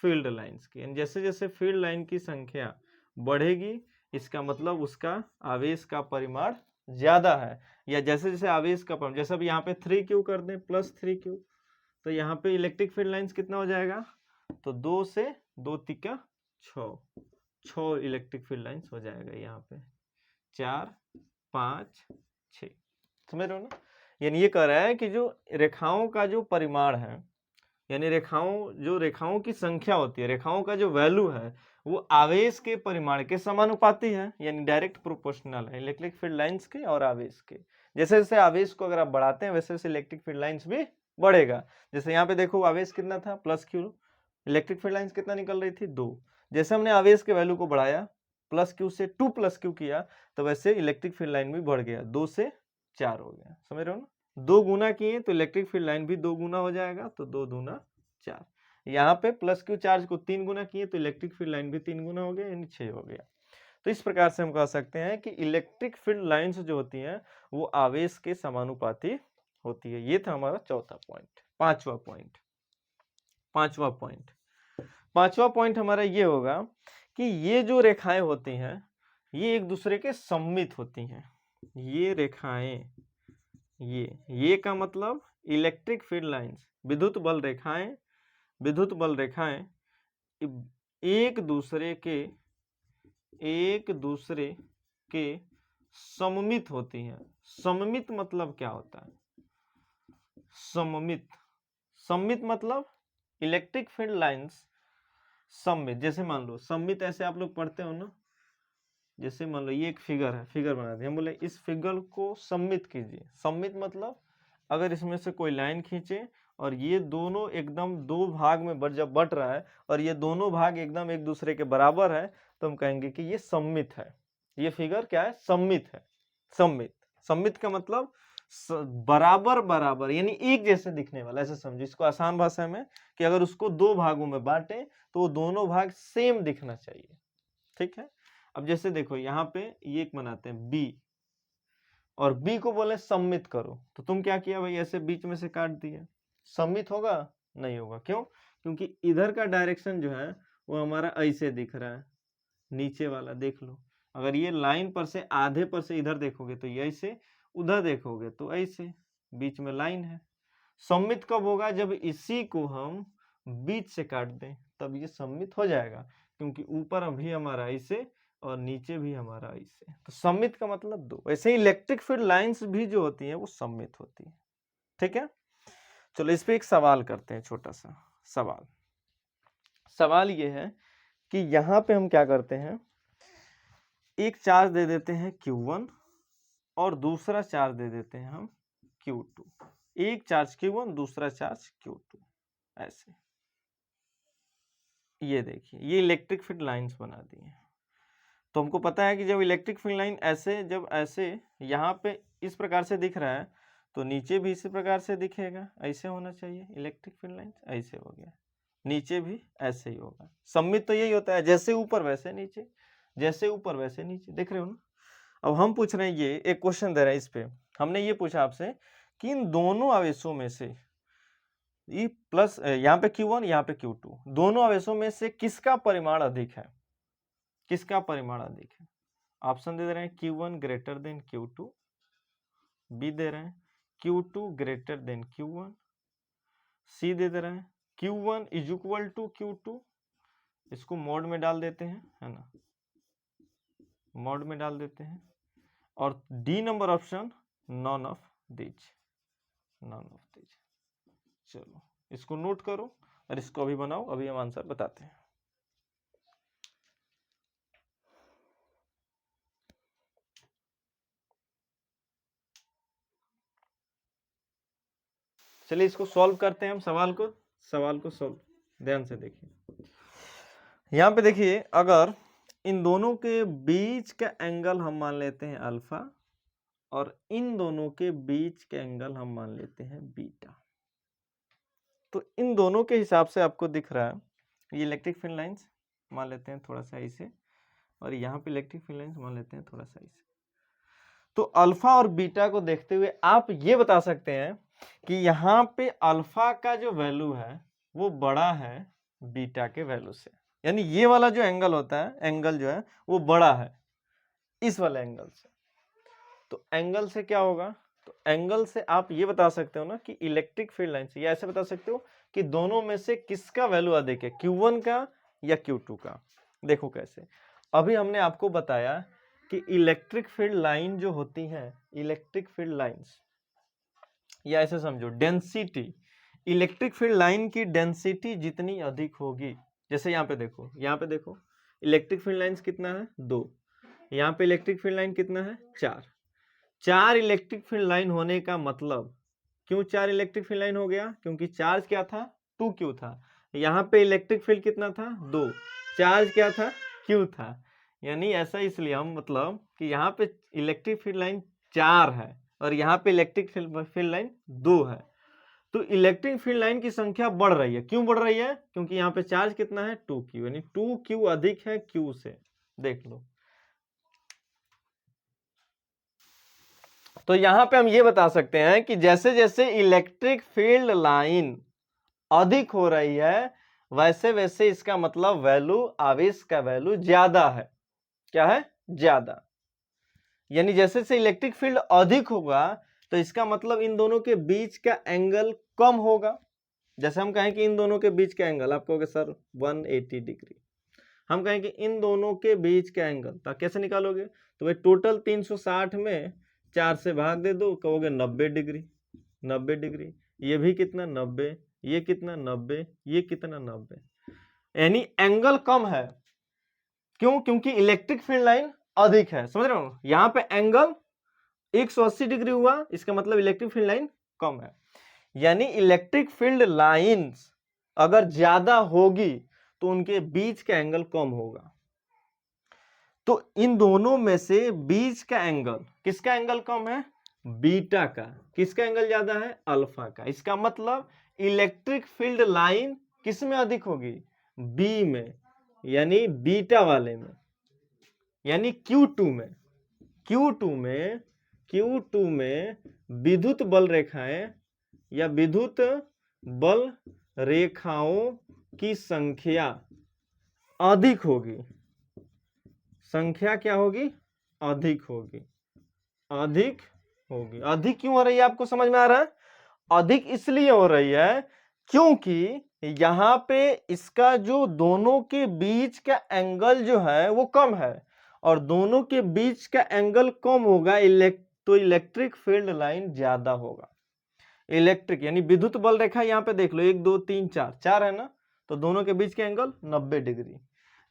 फील्ड लाइंस के। यानी जैसे जैसे फील्ड लाइन की संख्या बढ़ेगी, इसका मतलब उसका आवेश का परिमाण ज्यादा है। या जैसे जैसे आवेश का परिमाण, जैसे अब यहाँ पे 3Q कर दें, प्लस 3Q, तो यहाँ पे इलेक्ट्रिक फील्ड लाइंस कितना हो जाएगा, तो 2 से 2 तिक्का 6 इलेक्ट्रिक फील्ड लाइंस हो जाएगा यहाँ पे, 4 5 6। समझ रहे हो ना? यानी ये कह रहा है कि जो रेखाओं का जो परिमाण है, यानी रेखाओं की संख्या होती है, रेखाओं का जो वैल्यू है, वो आवेश के परिमाण के समानुपाती है, यानी डायरेक्ट प्रोपोर्शनल है इलेक्ट्रिक फील्ड लाइंस के और आवेश के। जैसे जैसे आवेश को अगर आप बढ़ाते हैं, वैसे वैसे इलेक्ट्रिक फील्ड लाइंस भी बढ़ेगा। जैसे यहाँ पे देखो आवेश कितना था, plus Q, electric field lines कितना निकल रही थी, 2। जैसे हमने आवेश के वैल्यू को बढ़ाया, प्लस क्यू से 2 प्लस क्यू किया, तो वैसे इलेक्ट्रिक फील्ड लाइन भी बढ़ गया, 2 से 4 हो गया। समझ रहे हो ना? 2 गुना किए तो इलेक्ट्रिक फील्ड लाइन भी 2 गुना हो जाएगा, तो 2 दूना 4। यहाँ पे प्लस क्यू चार्ज को 3 गुना किए तो इलेक्ट्रिक फील्ड लाइन भी 3 गुना हो गया, यानी 6 हो गया। तो इस प्रकार से हम कह सकते हैं कि इलेक्ट्रिक फील्ड लाइंस जो होती हैं वो आवेश के समानुपाती होती है। ये था हमारा चौथा पॉइंट। पांचवा पॉइंट हमारा ये होगा कि ये जो रेखाएं होती हैं ये एक दूसरे के सममित होती हैं। ये रेखाएं, ये का मतलब इलेक्ट्रिक फील्ड लाइंस, विद्युत बल रेखाएं एक दूसरे के सममित होती हैं। सममित मतलब क्या होता है, सममित मतलब इलेक्ट्रिक फील्ड लाइंस सममित, जैसे मान लो सममित ऐसे आप लोग पढ़ते हो ना, जैसे मान लो ये एक फिगर है, फिगर बना दिया, हम बोले इस फिगर को सममित कीजिए। सममित मतलब अगर इसमें से कोई लाइन खींचे और ये दोनों एकदम दो भाग में जब बट रहा है और ये दोनों भाग एकदम एक दूसरे के बराबर है तो हम कहेंगे कि ये सममित है। ये फिगर क्या है? सममित है। सममित, सममित का मतलब बराबर बराबर यानी एक जैसे दिखने वाला, ऐसे समझो इसको आसान भाषा में कि अगर उसको दो भागों में बांटे तो वो दोनों भाग सेम दिखना चाहिए। ठीक है, अब जैसे देखो यहाँ पे ये एक बनाते हैं बी और बी को बोले सममित करो, तो तुम क्या किया भाई, ऐसे बीच में से काट दिया। सममित होगा? नहीं होगा। क्यों? क्योंकि इधर का डायरेक्शन जो है वो हमारा ऐसे दिख रहा है, नीचे वाला देख लो। अगर ये लाइन पर से आधे पर से इधर देखोगे तो ये ऐसे, उधर देखोगे तो ऐसे, बीच में लाइन है। सममित कब होगा? जब इसी को हम बीच से काट दें, तब ये सममित हो जाएगा, क्योंकि ऊपर भी हमारा ऐसे और नीचे भी हमारा ऐसे। तो सममित का मतलब दो। वैसे ही इलेक्ट्रिक फील्ड लाइंस भी जो होती हैं वो सममित होती है। ठीक है, चलो इस पे एक सवाल करते हैं, छोटा सा सवाल। सवाल ये है कि यहाँ पे हम क्या करते हैं, एक चार्ज दे देते हैं Q1 और दूसरा चार्ज दे देते हैं हम Q2। एक चार्ज Q1, दूसरा चार्ज Q2, ऐसे। ये देखिए, ये इलेक्ट्रिक फील्ड लाइंस बना दी हैं। तो हमको पता है कि जब इलेक्ट्रिक फील्ड लाइन ऐसे, जब ऐसे यहाँ पे इस प्रकार से दिख रहा है तो नीचे भी इसी प्रकार से दिखेगा, ऐसे होना चाहिए। इलेक्ट्रिक फील्ड लाइन ऐसे हो गया, नीचे भी ऐसे ही होगा। सममित तो यही होता है, जैसे ऊपर वैसे नीचे, जैसे ऊपर वैसे नीचे, देख रहे हो ना। अब हम पूछ रहे हैं, ये एक क्वेश्चन दे रहा है, इस पे हमने ये पूछा आपसे कि इन दोनों आवेशों में से ये प्लस यहाँ पे Q1 यहाँ पे Q2, दोनों आवेशों में से किसका परिमाण अधिक है? किसका परिमाण अधिक है? ऑप्शन दे रहे हैं Q1 greater than Q2, B दे रहे हैं Q2 ग्रेटर देन Q1, सी दे रहे हैं Q1 is equal to Q2। इसको मॉड में डाल देते हैं, है ना, मॉड में डाल देते हैं। और D number option none of this, none of this. चलो इसको नोट करो और इसको अभी बनाओ, अभी हम आंसर बताते हैं। चलिए इसको सॉल्व करते हैं हम, सवाल को सॉल्व ध्यान से देखिए। यहाँ पे देखिए, अगर इन दोनों के बीच का एंगल हम मान लेते हैं अल्फा और इन दोनों के बीच का एंगल हम मान लेते हैं बीटा, तो इन दोनों के हिसाब से आपको दिख रहा है ये इलेक्ट्रिक फील्ड लाइंस मान लेते हैं थोड़ा सा ऐसे, और यहाँ पे इलेक्ट्रिक फील्ड लाइंस मान लेते हैं थोड़ा सा ऐसे। तो अल्फा और बीटा को देखते हुए आप ये बता सकते हैं कि यहाँ पे अल्फा का जो वैल्यू है वो बड़ा है बीटा के वैल्यू से, यानी ये वाला जो एंगल होता है, एंगल जो है वो बड़ा है इस वाले एंगल से। तो एंगल से क्या होगा? तो एंगल से आप ये बता सकते हो ना कि इलेक्ट्रिक फील्ड लाइन से, या ऐसे बता सकते हो कि दोनों में से किसका वैल्यू अधिक है, Q1 का या Q2 का। देखो कैसे, अभी हमने आपको बताया कि इलेक्ट्रिक फील्ड लाइन जो होती है, इलेक्ट्रिक फील्ड लाइंस, या ऐसे समझो डेंसिटी, इलेक्ट्रिक फील्ड लाइन की डेंसिटी जितनी अधिक होगी, जैसे यहाँ पे देखो, यहाँ पे देखो इलेक्ट्रिक फील्ड लाइंस कितना है 2, यहाँ पे इलेक्ट्रिक फील्ड लाइन कितना है 4 इलेक्ट्रिक फील्ड लाइन होने का मतलब, क्यों 4 इलेक्ट्रिक फील्ड लाइन हो गया? क्योंकि चार्ज क्या था 2Q था, यहाँ पे इलेक्ट्रिक फील्ड कितना था 2, चार्ज क्या था Q था, यानी ऐसा इसलिए हम मतलब कि यहाँ पे इलेक्ट्रिक फील्ड लाइन 4 है और यहाँ पे इलेक्ट्रिक फील्ड लाइन 2 है। तो इलेक्ट्रिक फील्ड लाइन की संख्या बढ़ रही है। क्यों बढ़ रही है? क्योंकि यहाँ पे चार्ज कितना है 2Q, यानी 2Q अधिक है Q से। देख लो, तो यहाँ पे हम ये बता सकते हैं कि जैसे जैसे इलेक्ट्रिक फील्ड लाइन अधिक हो रही है वैसे वैसे इसका मतलब वैल्यू, आवेश का वैल्यू ज्यादा है। क्या है? ज्यादा। यानी जैसे जैसे इलेक्ट्रिक फील्ड अधिक होगा तो इसका मतलब इन दोनों के बीच का एंगल कम होगा। जैसे हम कहें कि इन दोनों के बीच का एंगल, आप कहोगे सर 180 डिग्री, हम कहें कि इन दोनों के बीच का एंगल, तो कैसे निकालोगे? तो भाई टोटल 360 में 4 से भाग दे दो, कहोगे 90 डिग्री, 90 डिग्री, ये भी कितना 90, ये कितना 90, ये कितना 90, यानी एंगल कम है। क्यों? क्योंकि इलेक्ट्रिक फील्ड लाइन अधिक है। समझ रहे हो? यहाँ पे एंगल 180 डिग्री हुआ, इसका मतलब इलेक्ट्रिक फील्ड लाइन कम है। यानी इलेक्ट्रिक फील्ड लाइंस अगर ज्यादा होगी तो उनके बीच का एंगल कम होगा। तो इन दोनों में से बीच का एंगल, किसका एंगल कम है? बीटा का। किसका एंगल ज्यादा है? अल्फा का। इसका मतलब इलेक्ट्रिक फील्ड लाइन किस में अधिक होगी? बी में, यानी बीटा वाले में, यानी Q2 में। Q2 में विद्युत बल रेखाएं या विद्युत बल रेखाओं की संख्या अधिक होगी। संख्या क्या होगी? अधिक होगी। अधिक होगी। अधिक क्यों हो रही है? आपको समझ में आ रहा है? अधिक इसलिए हो रही है क्योंकि यहां पे इसका जो दोनों के बीच का एंगल जो है वो कम है, और दोनों के बीच का एंगल कम होगा तो इलेक्ट्रिक फील्ड लाइन ज्यादा होगा। इलेक्ट्रिक यानी विद्युत बल रेखा यहाँ पे देख लो, 1 2 3 4, 4 है ना, तो दोनों के बीच का एंगल 90 डिग्री।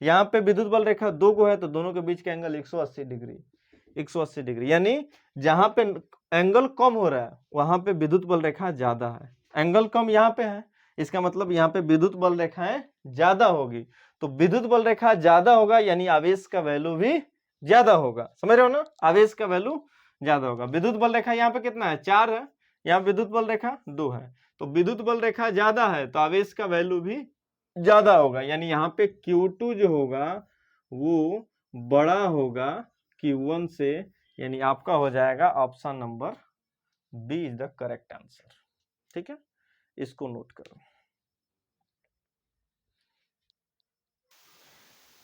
यहाँ पे विद्युत बल रेखा 2 को है तो दोनों के बीच का एंगल 180 डिग्री। 180 डिग्री यानी जहां पे एंगल कम हो रहा है वहां पे विद्युत बल रेखा ज्यादा है। एंगल कम यहाँ पे है, इसका मतलब यहाँ पे विद्युत बल रेखाएं ज्यादा होगी। तो विद्युत बल रेखा ज्यादा होगा यानी आवेश का वैल्यू भी ज्यादा होगा। समझ रहे हो ना? आवेश का वैल्यू ज्यादा होगा। विद्युत बल रेखा यहाँ पे कितना है? 4 है। यहाँ विद्युत बल रेखा 2 है। तो विद्युत बल रेखा ज्यादा है तो आवेश का वैल्यू भी ज्यादा होगा, यानी यहाँ पे Q2 जो होगा वो बड़ा होगा Q1 से, यानी आपका हो जाएगा option number B is the correct answer. ठीक है, इसको नोट करो।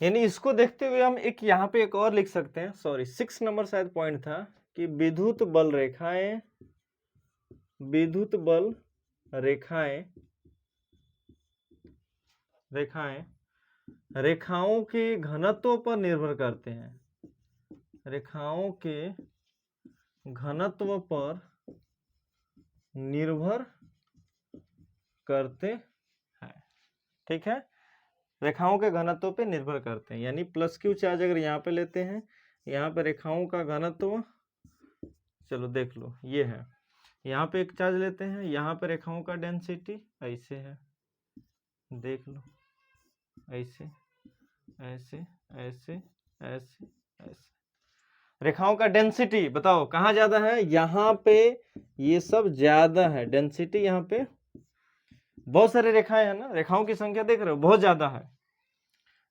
यानी इसको देखते हुए हम एक यहाँ पे एक और लिख सकते हैं, सॉरी 6 नंबर शायद पॉइंट था कि विद्युत बल रेखाएं रेखाओं के घनत्व पर निर्भर करते हैं। रेखाओं के घनत्व पर निर्भर करते हैं। ठीक है, रेखाओं के घनत्व पे निर्भर करते हैं, यानी प्लस क्यू चार्ज अगर यहाँ पे लेते हैं, यहाँ पे रेखाओं का घनत्व, चलो देख लो ये है, यहाँ पे एक चार्ज लेते हैं, यहाँ पे रेखाओं का डेंसिटी ऐसे है, देख लो ऐसे ऐसे ऐसे ऐसे ऐसे। रेखाओं का डेंसिटी बताओ कहाँ ज्यादा है? यहाँ पे ये सब ज्यादा है डेंसिटी। यहाँ पे बहुत सारे रेखाएं है ना, रेखाओं की संख्या देख रहे हो बहुत ज्यादा है,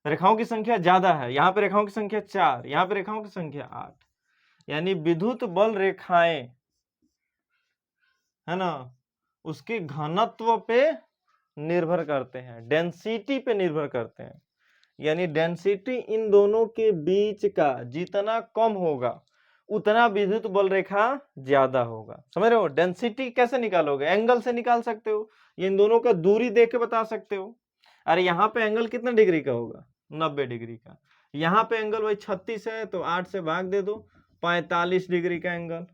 रेखाओं की संख्या ज्यादा है। यहाँ पे रेखाओं की संख्या 4, यहाँ पे रेखाओं की संख्या 8, यानी विद्युत बल रेखाएं है ना उसके घनत्व पे निर्भर करते हैं, डेंसिटी पे निर्भर करते हैं। यानी डेंसिटी इन दोनों के बीच का जितना कम होगा उतना विद्युत बल रेखा ज्यादा होगा। समझ रहे हो? डेंसिटी कैसे निकालोगे? एंगल से निकाल सकते हो, ये इन दोनों का दूरी देख के बता सकते हो। अरे यहाँ पे एंगल कितना डिग्री का होगा? 90 डिग्री का। यहाँ पे एंगल वही 36 है तो 8 से भाग दे दो, 45 डिग्री का एंगल।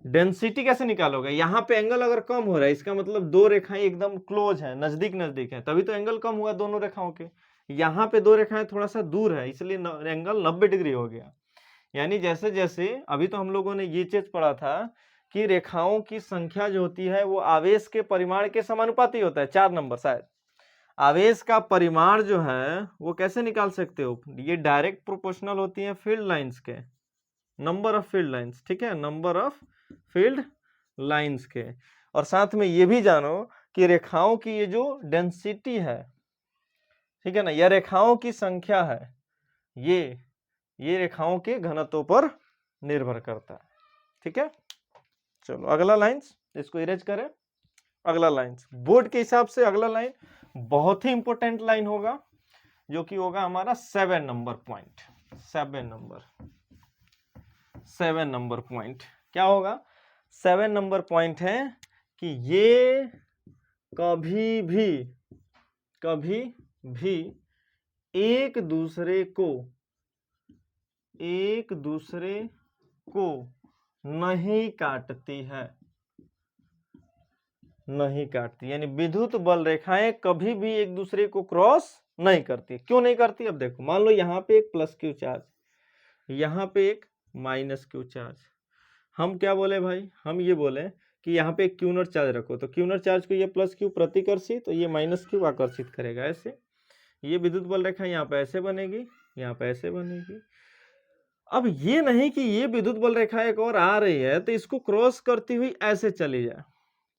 डेंसिटी कैसे निकालोगे? यहाँ पे एंगल अगर कम हो रहा है इसका मतलब दो रेखाएं एकदम क्लोज है, नजदीक नजदीक है, तभी तो एंगल कम हुआ दोनों रेखाओं के। यहाँ पे दो रेखाएं थोड़ा सा दूर है इसलिए एंगल 90 डिग्री हो गया। यानी जैसे जैसे अभी तो हम लोगों ने ये चीज पढ़ा था कि रेखाओं की संख्या जो होती है वो आवेश के परिमाण के समानुपाती होता है, 4 नंबर शायद। आवेश का परिमाण जो है वो कैसे निकाल सकते हो? ये डायरेक्ट प्रोपोर्शनल होती है फील्ड लाइंस के, नंबर ऑफ फील्ड लाइंस। ठीक है, नंबर ऑफ फील्ड लाइंस के। और साथ में ये भी जानो कि रेखाओं की ये जो डेंसिटी है, ठीक है ना, यह रेखाओं की संख्या है, ये रेखाओं के घनत्व पर निर्भर करता है। ठीक है, चलो अगला लाइंस, इसको इरेज करें। अगला लाइंस बोर्ड के हिसाब से अगला लाइन बहुत ही इंपॉर्टेंट लाइन होगा, जो कि होगा हमारा 7 नंबर पॉइंट। 7 नंबर पॉइंट क्या होगा? 7 नंबर पॉइंट है कि ये कभी भी एक दूसरे को नहीं काटती है, नहीं काटती, यानी विद्युत बल रेखाएं कभी भी एक दूसरे को क्रॉस नहीं करती। क्यों नहीं करती? अब देखो, मान लो यहाँ पे एक प्लस क्यू चार्ज, यहाँ पे एक माइनस क्यू चार्ज। हम क्या बोले भाई? हम ये बोले कि यहाँ पे एक क्यू नॉट चार्ज रखो, तो क्यू नॉट चार्ज को ये प्लस क्यू प्रतिकर्षी, तो ये माइनस क्यू आकर्षित करेगा। ऐसे ये विद्युत बल रेखा यहाँ पे ऐसे बनेगी, यहाँ पे ऐसे बनेगी। अब ये नहीं कि ये विद्युत बल रेखा एक और आ रही है तो इसको क्रॉस करती हुई ऐसे चली जाए,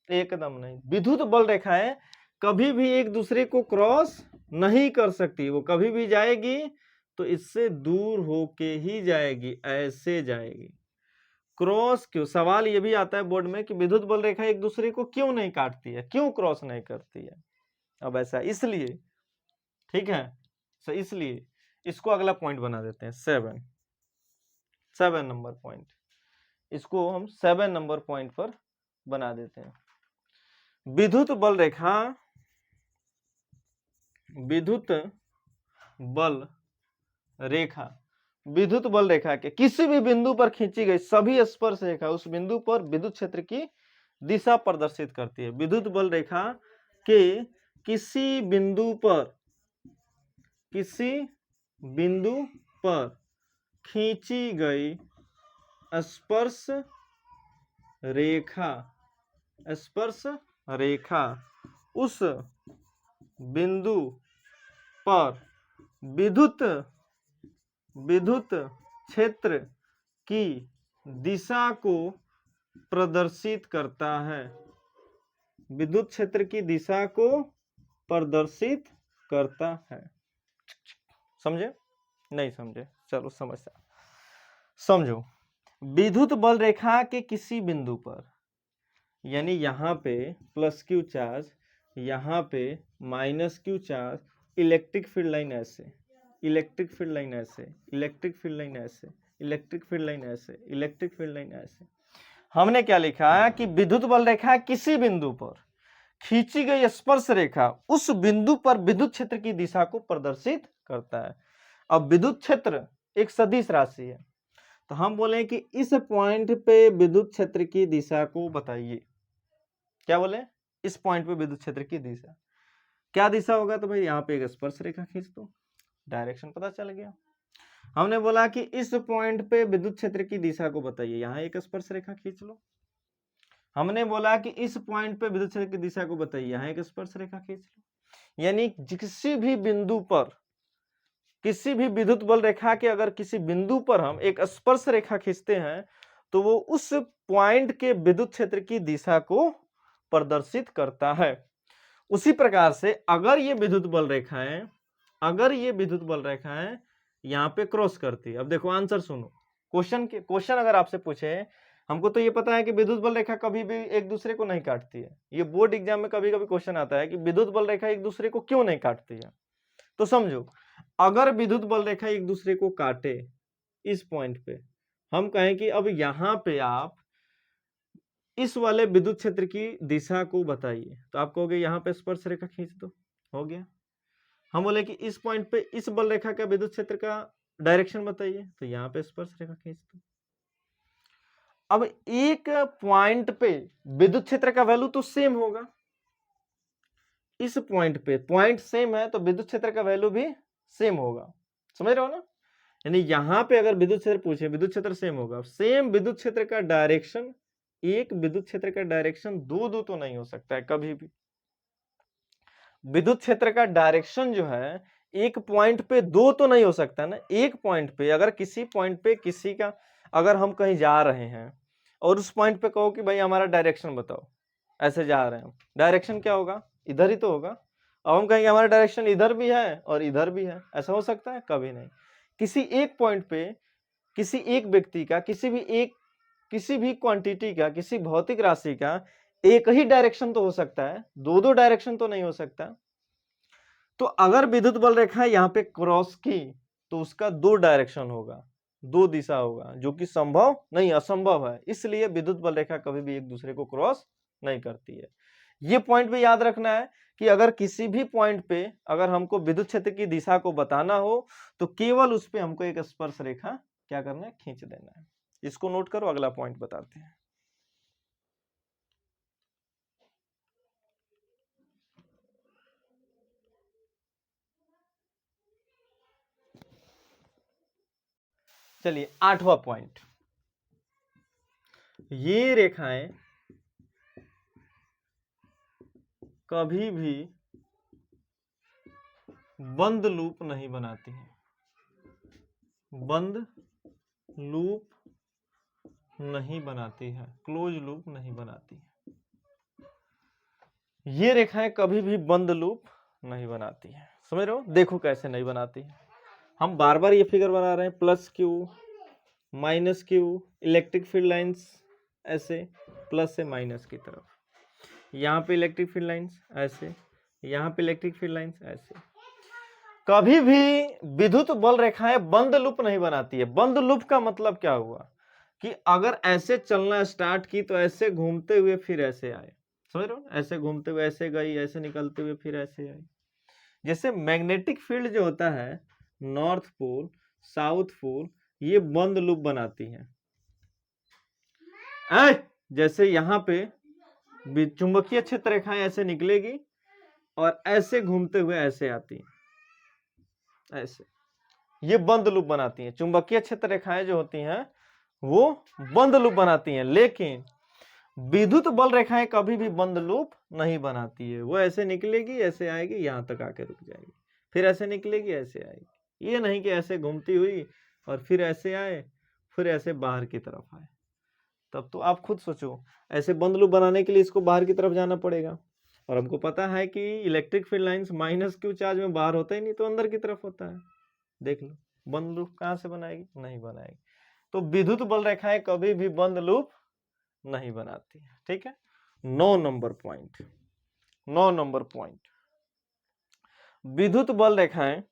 एकदम नहीं। विद्युत बल रेखाएं कभी भी एक दूसरे को क्रॉस नहीं कर सकती, वो कभी भी जाएगी तो इससे दूर होके ही जाएगी, ऐसे जाएगी। क्रॉस क्यों? सवाल ये भी आता है बोर्ड में कि विद्युत बल रेखा एक दूसरे को क्यों नहीं काटती है, क्यों क्रॉस नहीं करती है? अब ऐसा इसलिए, ठीक है, तो इसलिए इसको अगला पॉइंट बना देते हैं 7 नंबर पॉइंट। इसको हम 7 नंबर पॉइंट पर बना देते हैं। विद्युत बल रेखा, विद्युत बल रेखा, विद्युत बल रेखा के किसी भी बिंदु पर खींची गई सभी स्पर्श रेखा उस बिंदु पर विद्युत क्षेत्र की दिशा प्रदर्शित करती है। विद्युत बल रेखा के किसी बिंदु पर, किसी बिंदु पर खींची गई स्पर्श रेखा, स्पर्श रेखा उस बिंदु पर विद्युत क्षेत्र की दिशा को प्रदर्शित करता है, विद्युत क्षेत्र की दिशा को प्रदर्शित करता है। समझे? नहीं समझे? चलो समझता, समझो। विद्युत बल रेखा के किसी बिंदु पर, यानी यहाँ पे प्लस क्यू चार्ज, यहाँ पे minus Q charge, electric field line ऐसे, इलेक्ट्रिक फील्ड लाइन ऐसे, इलेक्ट्रिक फील्ड लाइन ऐसे, इलेक्ट्रिक फील्ड लाइन ऐसे, इलेक्ट्रिक फील्ड लाइन ऐसे। हमने क्या लिखा है कि विद्युत बल रेखा किसी बिंदु पर खींची गई स्पर्श रेखा उस बिंदु पर विद्युत क्षेत्र की दिशा को प्रदर्शित करता है। अब विद्युत क्षेत्र एक सदिश राशि है, तो हम बोले कि इस पॉइंट पे विद्युत क्षेत्र की दिशा को बताइए। क्या बोले? इस पॉइंट पे विद्युत क्षेत्र की दिशा, क्या दिशा होगा? तो भाई यहाँ पे एक स्पर्श रेखा खींच दो, डायरेक्शन पता चल गया। हमने बोला कि इस पॉइंट पे विद्युत क्षेत्र की दिशा को बताइए, यहाँ एक स्पर्श रेखा खींच लो। हमने बोला कि इस पॉइंट पे विद्युत क्षेत्र की दिशा को बताइए, यहाँ एक स्पर्श रेखा खींच लो। यानी किसी भी बिंदु पर, किसी भी विद्युत बल रेखा के अगर किसी बिंदु पर हम एक स्पर्श रेखा खींचते हैं तो वो उस पॉइंट के विद्युत क्षेत्र की दिशा को प्रदर्शित करता है। उसी प्रकार से अगर ये विद्युत बल रेखाएं, अगर ये विद्युत बल रेखाएं यहाँ पे क्रॉस करती है, अब देखो आंसर सुनो। क्वेश्चन अगर आपसे पूछे, हमको तो ये पता है कि विद्युत बल रेखा कभी भी एक दूसरे को नहीं काटती है। ये बोर्ड एग्जाम में कभी कभी क्वेश्चन आता है कि विद्युत बल रेखा एक दूसरे को क्यों नहीं काटती है। तो समझो, अगर विद्युत बल रेखा एक दूसरे को काटे इस पॉइंट पे, हम कहें कि अब यहाँ पे आप इस वाले विद्युत क्षेत्र की दिशा को बताइए, तो आप कहोगे यहाँ पे स्पर्श रेखा खींच दो, हो गया। हम बोले कि इस पॉइंट पे इस बल रेखा का विद्युत क्षेत्र का डायरेक्शन बताइए, तो यहाँ पे स्पर्श रेखा खींच दो। अब एक पॉइंट पे विद्युत क्षेत्र का वैल्यू तो सेम होगा, इस पॉइंट पे पॉइंट सेम है तो विद्युत क्षेत्र का वैल्यू भी सेम होगा। समझ रहे हो ना? यानी यहां पे अगर विद्युत क्षेत्र पूछे, विद्युत क्षेत्र सेम होगा। सेम विद्युत क्षेत्र का डायरेक्शन, एक विद्युत क्षेत्र का डायरेक्शन दो तो नहीं हो सकता है कभी भी। विद्युत क्षेत्र का डायरेक्शन जो है एक पॉइंट पे दो तो नहीं हो सकता ना। एक पॉइंट पे अगर किसी पॉइंट पे किसी का, अगर हम कहीं जा रहे हैं और उस पॉइंट पे कहो कि भाई हमारा डायरेक्शन बताओ, ऐसे जा रहे हैं, डायरेक्शन क्या होगा? इधर ही तो होगा। अब हम कहेंगे हमारा डायरेक्शन इधर भी है और इधर भी है, ऐसा हो सकता है? कभी नहीं। किसी एक पॉइंट पे किसी एक व्यक्ति का, किसी भी क्वांटिटी का, किसी भौतिक राशि का एक ही डायरेक्शन तो हो सकता है, दो डायरेक्शन तो नहीं हो सकता। तो अगर विद्युत बल रेखा यहाँ पे क्रॉस की तो उसका दो डायरेक्शन होगा, दो दिशा होगा, जो कि संभव नहीं, असंभव है। इसलिए विद्युत बल रेखा कभी भी एक दूसरे को क्रॉस नहीं करती है। ये पॉइंट भी याद रखना है कि अगर किसी भी पॉइंट पे अगर हमको विद्युत क्षेत्र की दिशा को बताना हो तो केवल उस पे हमको एक स्पर्श रेखा क्या करना है? खींच देना है। इसको नोट करो, अगला पॉइंट बताते हैं। चलिए 8वां पॉइंट, ये रेखाएं कभी भी बंद लूप नहीं बनाती हैं, बंद लूप नहीं बनाती है, क्लोज लूप नहीं बनाती है। ये रेखाएं कभी भी बंद लूप नहीं बनाती है। समझ रहे हो? देखो कैसे नहीं बनाती है। हम बार बार ये फिगर बना रहे हैं, plus Q minus Q, electric field lines ऐसे प्लस से माइनस की तरफ, यहाँ पे इलेक्ट्रिक फील्ड लाइंस ऐसे, यहाँ पे इलेक्ट्रिक फील्ड लाइंस ऐसे। कभी भी विद्युत बल रेखाएं बंद लूप नहीं बनाती है। बंद लूप का मतलब क्या हुआ कि अगर ऐसे चलना स्टार्ट की तो ऐसे घूमते हुए फिर ऐसे आए, समझ रहे हो? ऐसे घूमते हुए ऐसे गई, ऐसे निकलते हुए फिर ऐसे आई। जैसे मैग्नेटिक फील्ड जो होता है, नॉर्थ पोल साउथ पोल, ये बंद लूप बनाती है। जैसे यहाँ पे चुंबकीय क्षेत्र रेखाएं ऐसे निकलेगी और ऐसे घूमते हुए ऐसे आती है, ऐसे, ये बंद लूप बनाती हैं। चुंबकीय क्षेत्र रेखाएं जो होती हैं वो बंद लूप बनाती हैं, लेकिन विद्युत बल रेखाएं कभी भी बंद लूप नहीं बनाती है। वो ऐसे निकलेगी, ऐसे आएगी, यहां तक आके रुक जाएगी, फिर ऐसे निकलेगी, ऐसे आएगी। ये नहीं कि ऐसे घूमती हुई और फिर ऐसे आए, फिर ऐसे बाहर की तरफ आए। तब तो आप खुद सोचो, ऐसे बंद लूप बनाने के लिए इसको बाहर की तरफ जाना पड़ेगा। और हमको पता है कि electric field lines minus Q charge में बाहर होता ही नहीं, तो अंदर की तरफ होता है। देख लो, बंद लूप कहां से बनाएगी? नहीं बनाएगी। तो विद्युत बल रेखाएं कभी भी बंद लूप नहीं बनाती है। ठीक है। 9 नंबर पॉइंट, 9 नंबर पॉइंट, विद्युत बल रेखाएं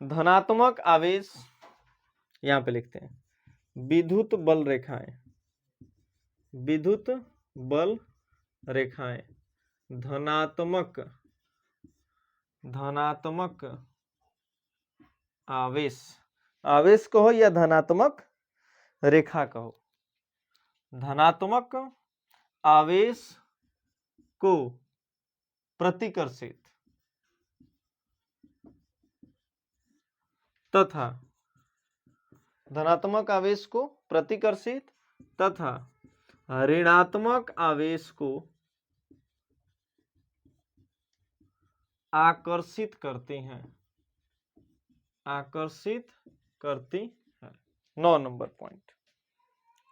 धनात्मक आवेश, यहां पे लिखते हैं विद्युत बल रेखाएं, विद्युत बल रेखाएं धनात्मक आवेश, आवेश कहो या धनात्मक रेखा कहो, धनात्मक आवेश को प्रतिकर्षित तथा धनात्मक आवेश को प्रतिकर्षित तथा ऋणात्मक आवेश को आकर्षित करती हैं, आकर्षित करती है। 9 नंबर पॉइंट,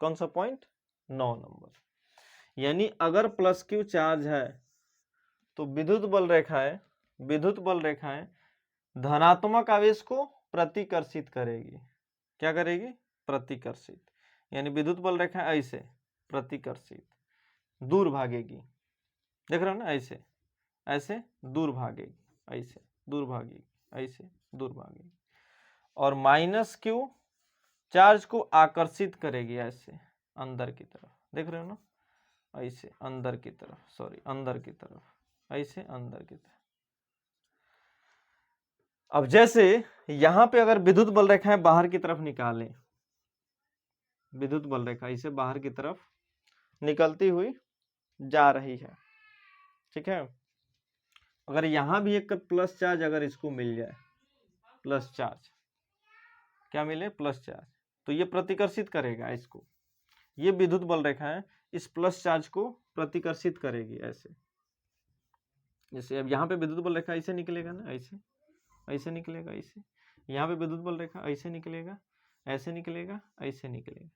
कौन सा पॉइंट? 9 नंबर। यानी अगर प्लस क्यू चार्ज है तो विद्युत बल रेखाएं धनात्मक आवेश को प्रतिकर्षित करेगी। क्या करेगी? प्रतिकर्षित। यानी विद्युत बल रेखा ऐसे प्रतिकर्षित, दूर भागेगी। देख रहे हो ना? ऐसे ऐसे दूर भागेगी, ऐसे दूर भागेगी, ऐसे दूर भागेगी। और माइनस क्यू चार्ज को आकर्षित करेगी ऐसे अंदर की तरफ। देख रहे हो ना? ऐसे अंदर की तरफ, सॉरी अंदर की तरफ, ऐसे अंदर की तरफ। अब जैसे यहां पे अगर विद्युत बल रेखाएं बाहर की तरफ निकालें, विद्युत बल रेखा इसे बाहर की तरफ निकलती हुई जा रही है, ठीक है। अगर यहां भी एक प्लस चार्ज अगर इसको मिल जाए, प्लस चार्ज, क्या मिले? प्लस चार्ज, तो ये प्रतिकर्षित करेगा इसको। ये विद्युत बल रेखा है, इस प्लस चार्ज को प्रतिकर्षित करेगी ऐसे। जैसे अब यहाँ पे विद्युत बल रेखा ऐसे निकलेगा ना, ऐसे ऐसे निकलेगा, ऐसे। यहाँ पे विद्युत बल रेखा ऐसे निकलेगा, ऐसे निकलेगा, ऐसे निकलेगा।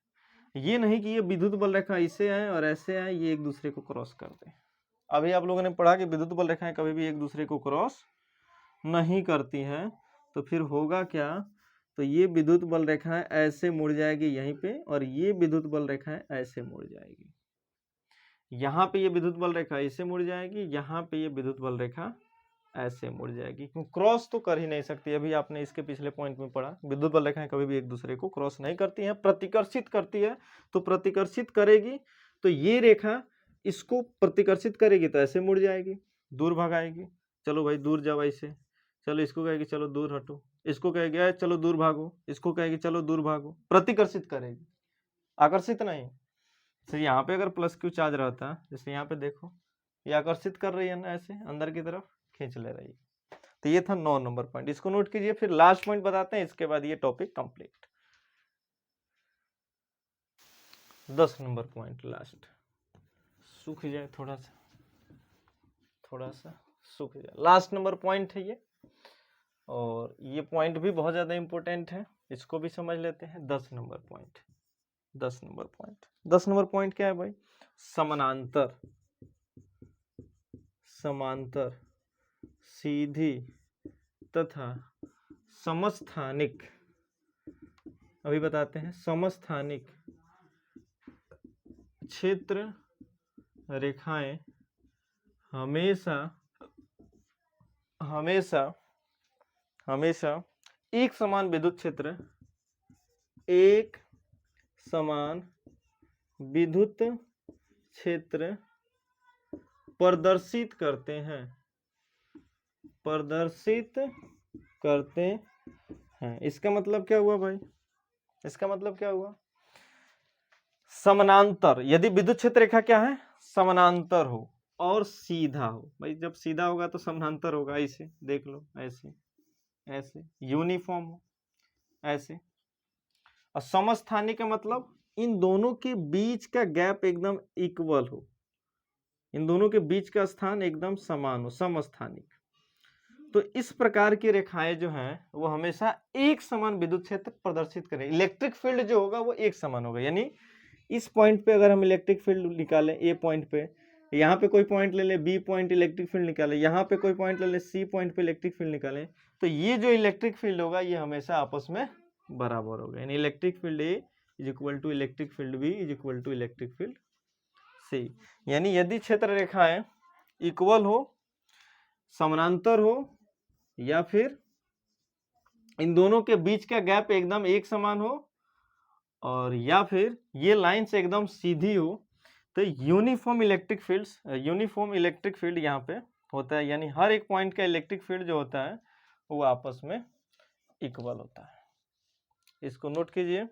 ये नहीं कि ये विद्युत बल रेखा ऐसे आए और ऐसे आए, ये एक दूसरे को क्रॉस कर दे। अभी आप लोगों ने पढ़ा कि विद्युत बल रेखाएं कभी भी एक दूसरे को क्रॉस नहीं करती हैं। तो फिर होगा क्या? तो ये विद्युत बल रेखाएं ऐसे मुड़ जाएगी यहीं पे, और ये विद्युत बल रेखाएं ऐसे मुड़ जाएगी। यहाँ पे ये विद्युत बल रेखा ऐसे मुड़ जाएगी, यहाँ पे ये विद्युत बल रेखा ऐसे मुड़ जाएगी। क्यों? क्रॉस तो कर ही नहीं सकती। अभी आपने इसके पिछले पॉइंट में पढ़ा, विद्युत बल रेखाएं कभी भी एक दूसरे को क्रॉस नहीं करती हैं, प्रतिकर्षित करती है। तो प्रतिकर्षित करेगी तो ये रेखा इसको प्रतिकर्षित करेगी तो ऐसे मुड़ जाएगी, दूर भगाएगी। चलो भाई दूर जाओ ऐसे, चलो इसको कहेगी चलो दूर हटो, इसको कहेगी चलो दूर भागो, इसको कहेगी चलो दूर भागो। प्रतिकर्षित करेगी, आकर्षित नहीं। तो यहाँ पे अगर प्लस क्यू चार्ज रहता, जैसे यहाँ पे देखो, ये आकर्षित कर रही है ना, ऐसे अंदर की तरफ खींच ले रही है। तो ये था 9 नंबर पॉइंट, इसको नोट कीजिए। फिर लास्ट पॉइंट बताते हैं, इसके बाद ये topic complete. 10 number point last, सूख जाए थोड़ा सा सूख जाए, लास्ट नंबर पॉइंट है ये। और ये पॉइंट भी बहुत ज़्यादा इंपॉर्टेंट है, इसको भी समझ लेते हैं। 10 number point, 10 number point, 10 number point क्या है भाई? समानांतर, समांतर, सीधी तथा समस्थानिक, अभी बताते हैं। समस्थानिक क्षेत्र रेखाएं हमेशा हमेशा हमेशा एक समान विद्युत क्षेत्र, एक समान विद्युत क्षेत्र प्रदर्शित करते हैं, प्रदर्शित करते हैं। इसका मतलब क्या हुआ भाई? इसका मतलब क्या हुआ? समानांतर, यदि विद्युत क्षेत्र रेखा क्या है? समानांतर हो और सीधा हो। भाई जब सीधा होगा तो समानांतर होगा, ऐसे देख लो, ऐसे ऐसे यूनिफॉर्म हो, ऐसे। और समस्थानिक का मतलब इन दोनों के बीच का गैप एकदम इक्वल हो, इन दोनों के बीच का स्थान एकदम समान हो, समस्थानिक। तो इस प्रकार की रेखाएं जो हैं वो हमेशा एक समान विद्युत क्षेत्र प्रदर्शित करें। इलेक्ट्रिक फील्ड जो होगा वो एक समान होगा, यानी इस पॉइंट पे अगर हम इलेक्ट्रिक फील्ड निकालें, ए पॉइंट पे, यहाँ पे कोई पॉइंट ले ले, बी पॉइंट इलेक्ट्रिक फील्ड निकालें, यहाँ पे कोई पॉइंट ले ले, सी पॉइंट पे इलेक्ट्रिक फील्ड निकालें, तो ये जो इलेक्ट्रिक फील्ड होगा ये हमेशा आपस में बराबर होगा। यानी electric field A is equal to electric field B is equal to electric field C. यानी यदि क्षेत्र रेखाएं इक्वल हो, समानांतर हो, या फिर इन दोनों के बीच का गैप एकदम एक समान हो, और या फिर ये लाइंस एकदम सीधी हो, तो यूनिफॉर्म इलेक्ट्रिक फील्ड यहाँ पे होता है। यानी हर एक पॉइंट का इलेक्ट्रिक फील्ड जो होता है वो आपस में इक्वल होता है। इसको नोट कीजिए।